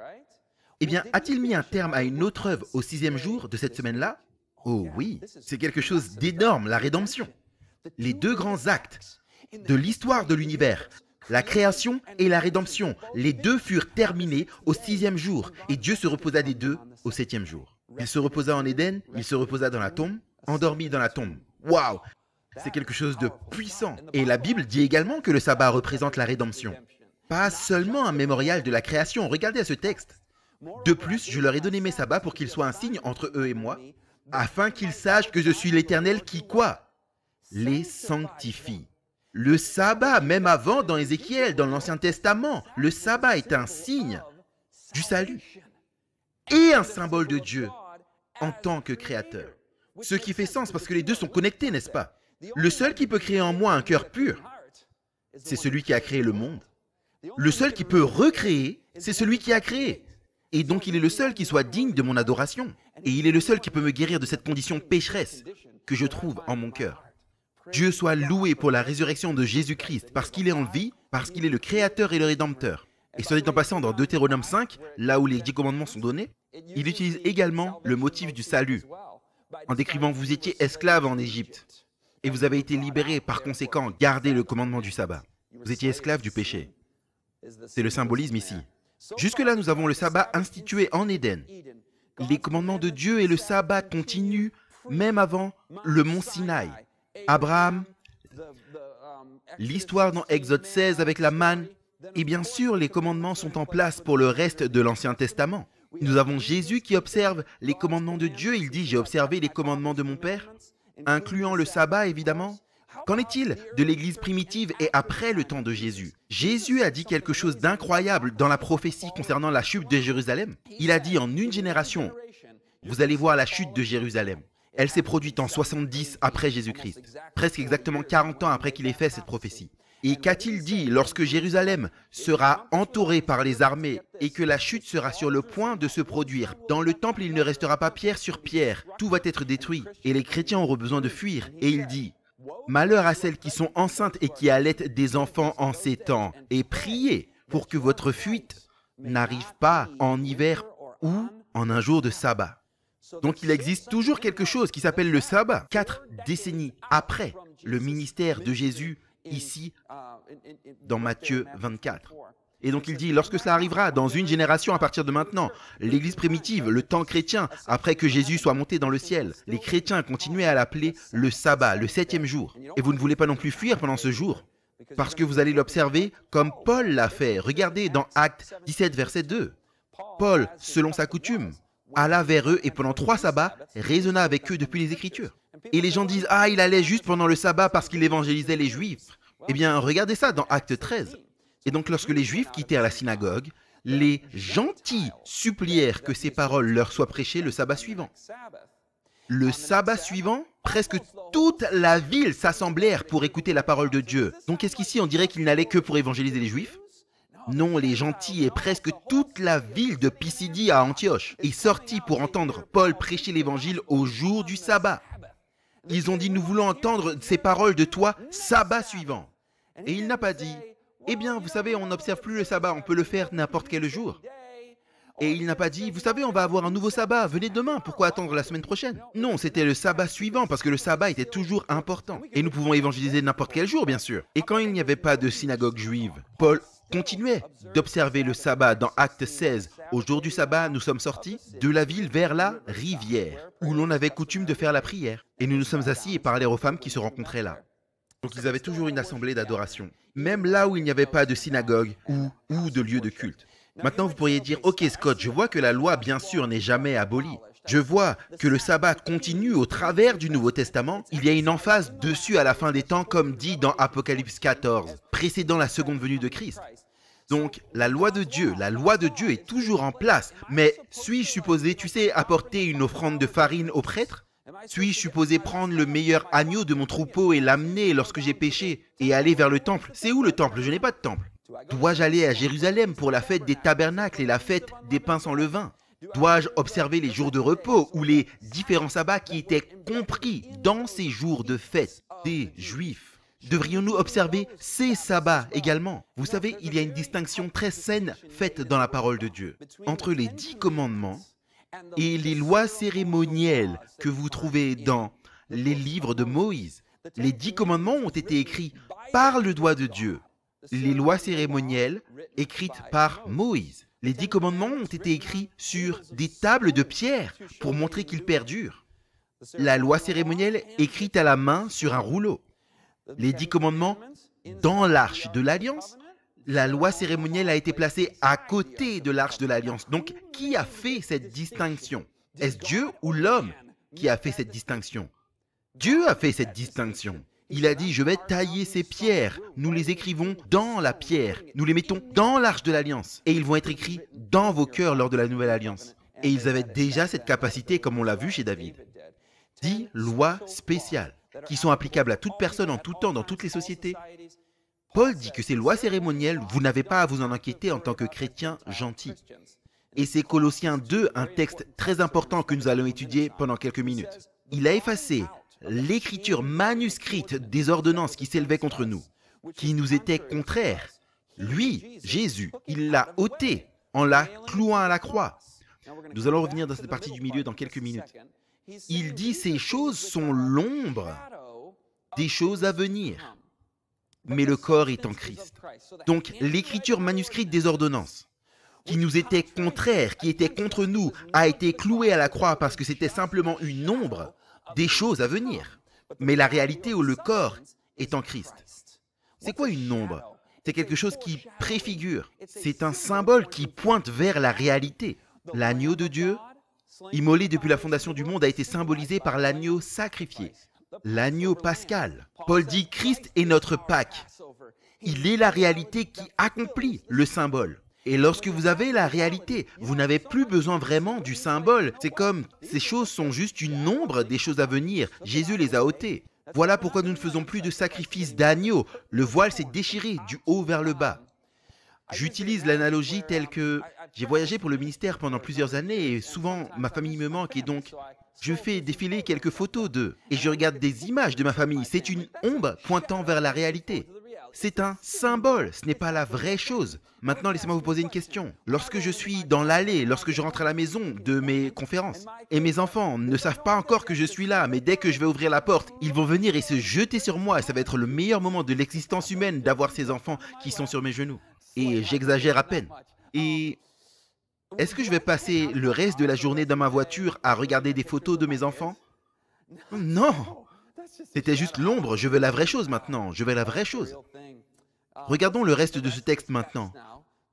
A: Eh bien, a-t-il mis un terme à une autre œuvre au 6e jour de cette semaine-là? Oh oui, c'est quelque chose d'énorme, la rédemption. Les deux grands actes de l'histoire de l'univers, la création et la rédemption, les deux furent terminés au 6e jour et Dieu se reposa des deux au 7e jour. Il se reposa en Éden, il se reposa dans la tombe, endormi dans la tombe. Waouh! C'est quelque chose de puissant. Et la Bible dit également que le sabbat représente la rédemption. Pas seulement un mémorial de la création, regardez à ce texte. De plus, je leur ai donné mes sabbats pour qu'ils soient un signe entre eux et moi, afin qu'ils sachent que je suis l'Éternel qui, quoi? Les sanctifie. Le sabbat, même avant, dans Ézéchiel, dans l'Ancien Testament, le sabbat est un signe du salut et un symbole de Dieu en tant que créateur. Ce qui fait sens parce que les deux sont connectés, n'est-ce pas? Le seul qui peut créer en moi un cœur pur, c'est celui qui a créé le monde. Le seul qui peut recréer, c'est celui qui a créé. Et donc il est le seul qui soit digne de mon adoration. Et il est le seul qui peut me guérir de cette condition pécheresse que je trouve en mon cœur. Dieu soit loué pour la résurrection de Jésus-Christ, parce qu'il est en vie, parce qu'il est le Créateur et le Rédempteur. Et soit dit en passant, dans Deutéronome 5, là où les 10 commandements sont donnés, il utilise également le motif du salut, en décrivant que vous étiez esclaves en Égypte, et vous avez été libérés, par conséquent, gardez le commandement du sabbat. Vous étiez esclaves du péché. C'est le symbolisme ici. Jusque-là, nous avons le sabbat institué en Éden. Les commandements de Dieu et le sabbat continuent même avant le mont Sinaï. Abraham, l'histoire dans Exode 16 avec la manne, et bien sûr, les commandements sont en place pour le reste de l'Ancien Testament. Nous avons Jésus qui observe les commandements de Dieu. Il dit « J'ai observé les commandements de mon Père », incluant le sabbat, évidemment. Qu'en est-il de l'Église primitive et après le temps de Jésus? Jésus a dit quelque chose d'incroyable dans la prophétie concernant la chute de Jérusalem. Il a dit en une génération, vous allez voir la chute de Jérusalem. Elle s'est produite en 70 après Jésus-Christ, presque exactement 40 ans après qu'il ait fait cette prophétie. Et qu'a-t-il dit lorsque Jérusalem sera entourée par les armées et que la chute sera sur le point de se produire? Dans le temple, il ne restera pas pierre sur pierre, tout va être détruit et les chrétiens auront besoin de fuir. Et il dit, malheur à celles qui sont enceintes et qui allaitent des enfants en ces temps, et priez pour que votre fuite n'arrive pas en hiver ou en un jour de sabbat. Donc il existe toujours quelque chose qui s'appelle le sabbat. 4 décennies après le ministère de Jésus, ici, dans Matthieu 24. Et donc il dit, lorsque cela arrivera, dans une génération à partir de maintenant, l'Église primitive, le temps chrétien, après que Jésus soit monté dans le ciel, les chrétiens continuaient à l'appeler le sabbat, le 7e jour. Et vous ne voulez pas non plus fuir pendant ce jour, parce que vous allez l'observer comme Paul l'a fait. Regardez dans Actes 17, verset 2. Paul, selon sa coutume, alla vers eux et pendant 3 sabbats, raisonna avec eux depuis les Écritures. Et les gens disent, ah, il allait juste pendant le sabbat parce qu'il évangélisait les Juifs. Eh bien, regardez ça dans Acte 13. Et donc, lorsque les Juifs quittèrent la synagogue, les gentils supplièrent que ces paroles leur soient prêchées le sabbat suivant. Le sabbat suivant, presque toute la ville s'assemblèrent pour écouter la parole de Dieu. Donc, est-ce qu'ici, on dirait qu'il n'allait que pour évangéliser les Juifs? Non, les gentils et presque toute la ville de Pisidie à Antioche est sortie pour entendre Paul prêcher l'évangile au jour du sabbat. Ils ont dit, nous voulons entendre ces paroles de toi, sabbat suivant. Et il n'a pas dit, eh bien, vous savez, on n'observe plus le sabbat, on peut le faire n'importe quel jour. Et il n'a pas dit, vous savez, on va avoir un nouveau sabbat, venez demain, pourquoi attendre la semaine prochaine? Non, c'était le sabbat suivant, parce que le sabbat était toujours important. Et nous pouvons évangéliser n'importe quel jour, bien sûr. Et quand il n'y avait pas de synagogue juive, Paul continuait d'observer le sabbat dans Acte 16. Au jour du sabbat, nous sommes sortis de la ville vers la rivière, où l'on avait coutume de faire la prière. Et nous nous sommes assis et parlèrent aux femmes qui se rencontraient là. Donc ils avaient toujours une assemblée d'adoration, même là où il n'y avait pas de synagogue ou de lieu de culte. Maintenant, vous pourriez dire, ok Scott, je vois que la loi, bien sûr, n'est jamais abolie. Je vois que le sabbat continue au travers du Nouveau Testament. Il y a une emphase dessus à la fin des temps, comme dit dans Apocalypse 14, précédant la seconde venue de Christ. Donc, la loi de Dieu est toujours en place. Mais suis-je supposé, tu sais, apporter une offrande de farine au prêtre? Suis-je supposé prendre le meilleur agneau de mon troupeau et l'amener lorsque j'ai péché et aller vers le temple? C'est où le temple? Je n'ai pas de temple. Dois-je aller à Jérusalem pour la fête des tabernacles et la fête des pains sans levain? Dois-je observer les jours de repos ou les différents sabbats qui étaient compris dans ces jours de fête des Juifs? Devrions-nous observer ces sabbats également? Vous savez, il y a une distinction très saine faite dans la parole de Dieu entre les 10 commandements et les lois cérémonielles que vous trouvez dans les livres de Moïse. Les 10 commandements ont été écrits par le doigt de Dieu. Les lois cérémonielles écrites par Moïse. Les 10 commandements ont été écrits sur des tables de pierre pour montrer qu'ils perdurent. La loi cérémonielle écrite à la main sur un rouleau. Les 10 commandements dans l'arche de l'Alliance. La loi cérémonielle a été placée à côté de l'arche de l'Alliance. Donc, qui a fait cette distinction? Est-ce Dieu ou l'homme qui a fait cette distinction? Dieu a fait cette distinction. Il a dit, je vais tailler ces pierres. Nous les écrivons dans la pierre. Nous les mettons dans l'arche de l'Alliance. Et ils vont être écrits dans vos cœurs lors de la nouvelle Alliance. Et ils avaient déjà cette capacité, comme on l'a vu chez David. 10 lois spéciales. qui sont applicables à toute personne en tout temps dans toutes les sociétés. Paul dit que ces lois cérémonielles, vous n'avez pas à vous en inquiéter en tant que chrétien gentil. Et c'est Colossiens 2, un texte très important que nous allons étudier pendant quelques minutes. Il a effacé l'écriture manuscrite des ordonnances qui s'élevaient contre nous, qui nous étaient contraires. Lui, Jésus, il l'a ôté en la clouant à la croix. Nous allons revenir dans cette partie du milieu dans quelques minutes. Il dit ces choses sont l'ombre des choses à venir, mais le corps est en Christ. Donc l'écriture manuscrite des ordonnances, qui nous était contraire, qui était contre nous, a été clouée à la croix parce que c'était simplement une ombre des choses à venir. Mais la réalité où le corps est en Christ. C'est quoi une ombre? C'est quelque chose qui préfigure. C'est un symbole qui pointe vers la réalité. L'agneau de Dieu, immolé depuis la fondation du monde, a été symbolisé par l'agneau sacrifié, l'agneau pascal. Paul dit Christ est notre Pâque. Il est la réalité qui accomplit le symbole. Et lorsque vous avez la réalité, vous n'avez plus besoin vraiment du symbole. C'est comme ces choses sont juste une ombre des choses à venir. Jésus les a ôtées. Voilà pourquoi nous ne faisons plus de sacrifice d'agneau. Le voile s'est déchiré du haut vers le bas. J'utilise l'analogie telle que j'ai voyagé pour le ministère pendant plusieurs années et souvent ma famille me manque et donc je fais défiler quelques photos d'eux et je regarde des images de ma famille. C'est une ombre pointant vers la réalité. C'est un symbole, ce n'est pas la vraie chose. Maintenant, laissez-moi vous poser une question. Lorsque je suis dans l'allée, lorsque je rentre à la maison de mes conférences, et mes enfants ne savent pas encore que je suis là, mais dès que je vais ouvrir la porte, ils vont venir et se jeter sur moi. Et ça va être le meilleur moment de l'existence humaine d'avoir ces enfants qui sont sur mes genoux. Et j'exagère à peine. Et est-ce que je vais passer le reste de la journée dans ma voiture à regarder des photos de mes enfants? Non! C'était juste l'ombre, je veux la vraie chose maintenant, je veux la vraie chose. Regardons le reste de ce texte maintenant,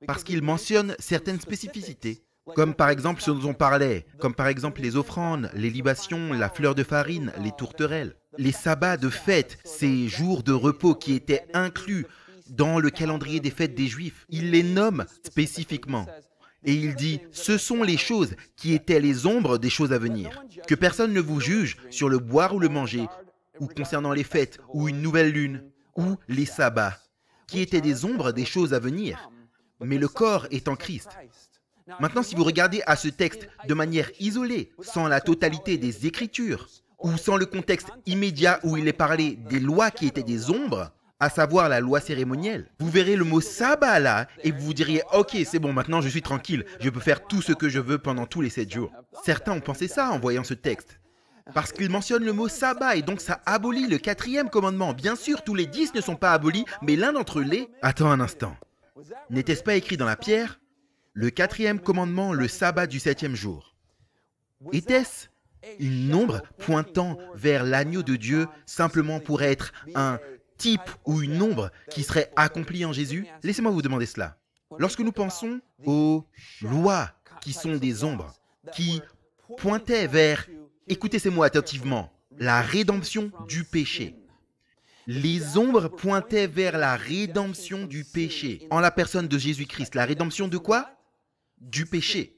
A: parce qu'il mentionne certaines spécificités, comme par exemple ce dont on parlait, comme par exemple les offrandes, les libations, la fleur de farine, les tourterelles, les sabbats de fête, ces jours de repos qui étaient inclus dans le calendrier des fêtes des Juifs. Il les nomme spécifiquement. Et il dit, ce sont les choses qui étaient les ombres des choses à venir. Que personne ne vous juge sur le boire ou le manger, ou concernant les fêtes, ou une nouvelle lune, ou les sabbats, qui étaient des ombres des choses à venir. Mais le corps est en Christ. Maintenant, si vous regardez à ce texte de manière isolée, sans la totalité des Écritures, ou sans le contexte immédiat où il est parlé des lois qui étaient des ombres, à savoir la loi cérémonielle, vous verrez le mot sabbat là, et vous vous diriez « Ok, c'est bon, maintenant je suis tranquille, je peux faire tout ce que je veux pendant tous les 7 jours. » Certains ont pensé ça en voyant ce texte. Parce qu'il mentionne le mot sabbat et donc ça abolit le 4e commandement. Bien sûr, tous les 10 ne sont pas abolis, mais l'un d'entre eux l'est. Attends un instant. N'était-ce pas écrit dans la pierre? Le 4e commandement, le sabbat du 7e jour. Était-ce une ombre pointant vers l'agneau de Dieu simplement pour être un type ou une ombre qui serait accomplie en Jésus? Laissez-moi vous demander cela. Lorsque nous pensons aux lois qui sont des ombres, qui pointaient vers... Écoutez ces mots attentivement. La rédemption du péché. Les ombres pointaient vers la rédemption du péché. En la personne de Jésus-Christ. La rédemption de quoi? Du péché.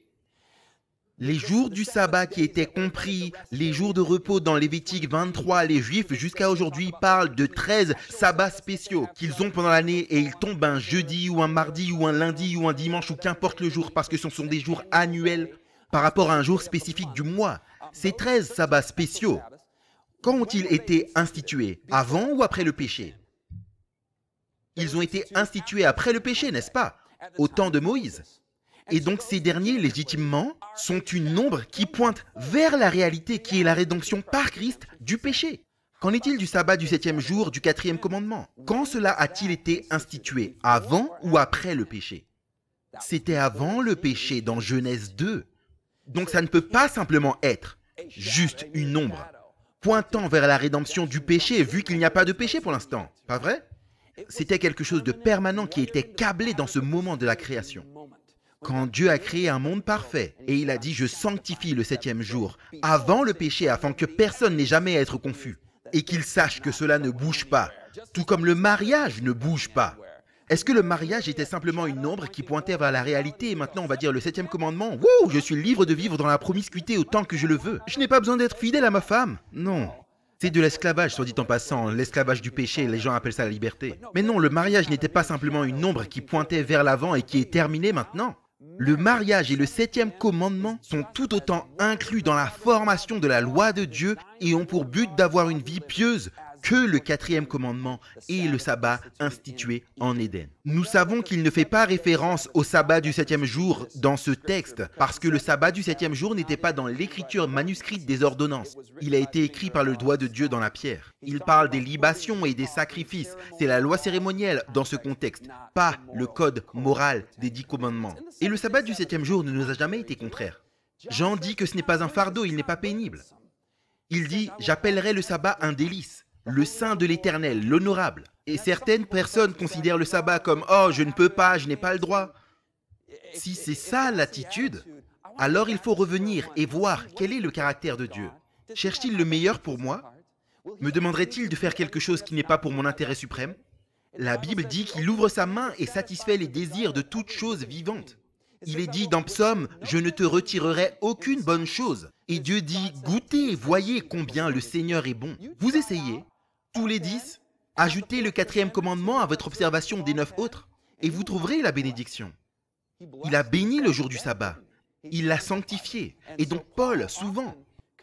A: Les jours du sabbat qui étaient compris, les jours de repos dans Lévitique 23, les Juifs jusqu'à aujourd'hui parlent de 13 sabbats spéciaux qu'ils ont pendant l'année et ils tombent un jeudi ou un mardi ou un lundi ou un dimanche ou qu'importe le jour parce que ce sont des jours annuels par rapport à un jour spécifique du mois. Ces 13 sabbats spéciaux, quand ont-ils été institués? Avant ou après le péché? Ils ont été institués après le péché, n'est-ce pas? Au temps de Moïse. Et donc ces derniers, légitimement, sont une ombre qui pointe vers la réalité qui est la rédemption par Christ du péché. Qu'en est-il du sabbat du 7e jour du 4e commandement? Quand cela a-t-il été institué? Avant ou après le péché? C'était avant le péché dans Genèse 2. Donc ça ne peut pas simplement être juste une ombre pointant vers la rédemption du péché vu qu'il n'y a pas de péché pour l'instant. Pas vrai? C'était quelque chose de permanent qui était câblé dans ce moment de la création. Quand Dieu a créé un monde parfait et il a dit « Je sanctifie le 7e jour » avant le péché afin que personne n'ait jamais à être confus et qu'il sache que cela ne bouge pas, tout comme le mariage ne bouge pas. Est-ce que le mariage était simplement une ombre qui pointait vers la réalité et maintenant on va dire le 7e commandement? Wouh, je suis libre de vivre dans la promiscuité autant que je le veux. Je n'ai pas besoin d'être fidèle à ma femme. Non. C'est de l'esclavage, soit dit en passant, l'esclavage du péché, les gens appellent ça la liberté. Mais non, le mariage n'était pas simplement une ombre qui pointait vers l'avant et qui est terminée maintenant. Le mariage et le 7e commandement sont tout autant inclus dans la formation de la loi de Dieu et ont pour but d'avoir une vie pieuse que le 4e commandement et le sabbat institué en Éden. Nous savons qu'il ne fait pas référence au sabbat du 7e jour dans ce texte, parce que le sabbat du 7e jour n'était pas dans l'écriture manuscrite des ordonnances. Il a été écrit par le doigt de Dieu dans la pierre. Il parle des libations et des sacrifices. C'est la loi cérémonielle dans ce contexte, pas le code moral des 10 commandements. Et le sabbat du 7e jour ne nous a jamais été contraire. Jean dit que ce n'est pas un fardeau, il n'est pas pénible. Il dit « J'appellerai le sabbat un délice ». Le saint de l'Éternel, l'honorable. Et certaines personnes considèrent le sabbat comme « Oh, je ne peux pas, je n'ai pas le droit ». Si c'est ça l'attitude, alors il faut revenir et voir quel est le caractère de Dieu. Cherche-t-il le meilleur pour moi? Me demanderait-il de faire quelque chose qui n'est pas pour mon intérêt suprême? La Bible dit qu'il ouvre sa main et satisfait les désirs de toute chose vivante. Il est dit dans Psaume « Je ne te retirerai aucune bonne chose ». Et Dieu dit « Goûtez, voyez combien le Seigneur est bon ». Vous essayez, tous les 10, ajoutez le 4e commandement à votre observation des 9 autres, et vous trouverez la bénédiction. Il a béni le jour du sabbat, il l'a sanctifié. Et donc Paul, souvent,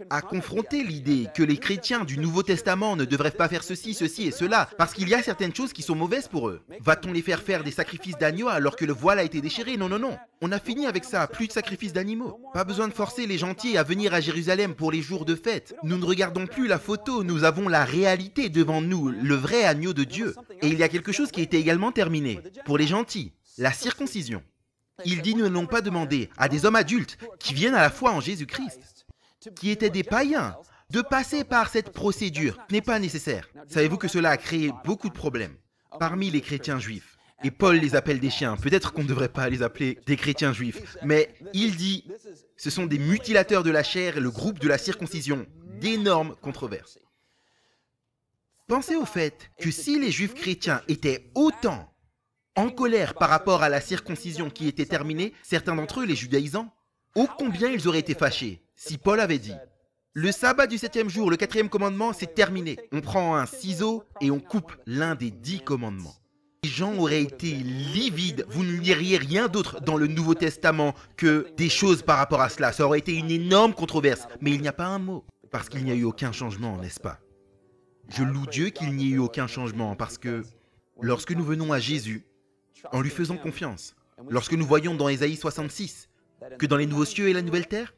A: a confronté l'idée que les chrétiens du Nouveau Testament ne devraient pas faire ceci, ceci et cela, parce qu'il y a certaines choses qui sont mauvaises pour eux. Va-t-on les faire faire des sacrifices d'agneaux alors que le voile a été déchiré? Non, non, non. On a fini avec ça, plus de sacrifices d'animaux. Pas besoin de forcer les gentils à venir à Jérusalem pour les jours de fête. Nous ne regardons plus la photo, nous avons la réalité devant nous, le vrai agneau de Dieu. Et il y a quelque chose qui a été également terminé. Pour les gentils, la circoncision. Il dit nous n'allons pas demander à des hommes adultes qui viennent à la foi en Jésus-Christ, qui étaient des païens, de passer par cette procédure. Ce n'est pas nécessaire. Savez-vous que cela a créé beaucoup de problèmes parmi les chrétiens juifs? Et Paul les appelle des chiens. Peut-être qu'on ne devrait pas les appeler des chrétiens juifs. Mais il dit, ce sont des mutilateurs de la chair et le groupe de la circoncision. D'énormes controverses. Pensez au fait que si les juifs chrétiens étaient autant en colère par rapport à la circoncision qui était terminée, certains d'entre eux, les judaïsants, ô combien ils auraient été fâchés si Paul avait dit « Le sabbat du 7e jour, le 4e commandement, c'est terminé. On prend un ciseau et on coupe l'un des 10 commandements. » Les gens auraient été livides. Vous ne liriez rien d'autre dans le Nouveau Testament que des choses par rapport à cela. Ça aurait été une énorme controverse. Mais il n'y a pas un mot, parce qu'il n'y a eu aucun changement, n'est-ce pas? Je loue Dieu qu'il n'y ait eu aucun changement, parce que lorsque nous venons à Jésus, en lui faisant confiance, lorsque nous voyons dans Ésaïe 66 que dans les nouveaux cieux et la nouvelle terre,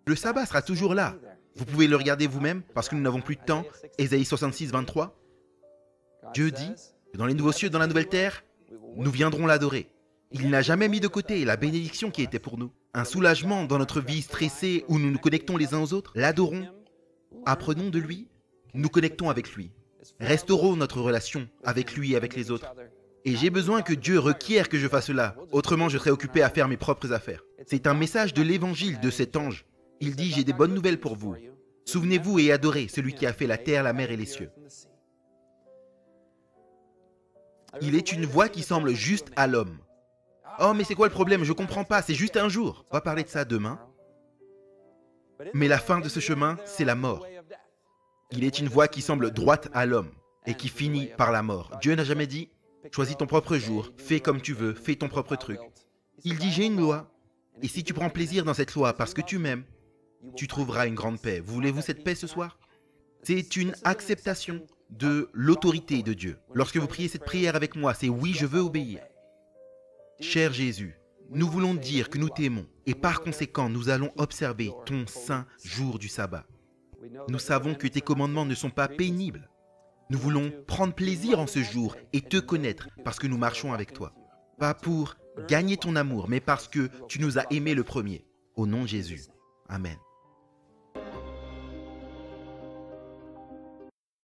A: le sabbat sera toujours là. Vous pouvez le regarder vous-même, parce que nous n'avons plus de temps. Ésaïe 66, 23. Dieu dit, dans les nouveaux cieux, dans la nouvelle terre, nous viendrons l'adorer. Il n'a jamais mis de côté la bénédiction qui était pour nous. Un soulagement dans notre vie stressée où nous nous connectons les uns aux autres. L'adorons, apprenons de lui, nous connectons avec lui. Restaurons notre relation avec lui et avec les autres. Et j'ai besoin que Dieu requiert que je fasse cela. Autrement, je serai occupé à faire mes propres affaires. C'est un message de l'évangile de cet ange. Il dit, j'ai des bonnes nouvelles pour vous. Souvenez-vous et adorez celui qui a fait la terre, la mer et les cieux. Il est une voix qui semble juste à l'homme. Oh, mais c'est quoi le problème? Je ne comprends pas, c'est juste un jour. On va parler de ça demain. Mais la fin de ce chemin, c'est la mort. Il est une voix qui semble droite à l'homme et qui finit par la mort. Dieu n'a jamais dit, choisis ton propre jour, fais comme tu veux, fais ton propre truc. Il dit, j'ai une loi. Et si tu prends plaisir dans cette loi parce que tu m'aimes, tu trouveras une grande paix. Voulez-vous cette paix ce soir? C'est une acceptation de l'autorité de Dieu. Lorsque vous priez cette prière avec moi, c'est oui, je veux obéir. Cher Jésus, nous voulons dire que nous t'aimons et par conséquent, nous allons observer ton saint jour du sabbat. Nous savons que tes commandements ne sont pas pénibles. Nous voulons prendre plaisir en ce jour et te connaître parce que nous marchons avec toi. Pas pour gagner ton amour, mais parce que tu nous as aimés le premier. Au nom de Jésus. Amen.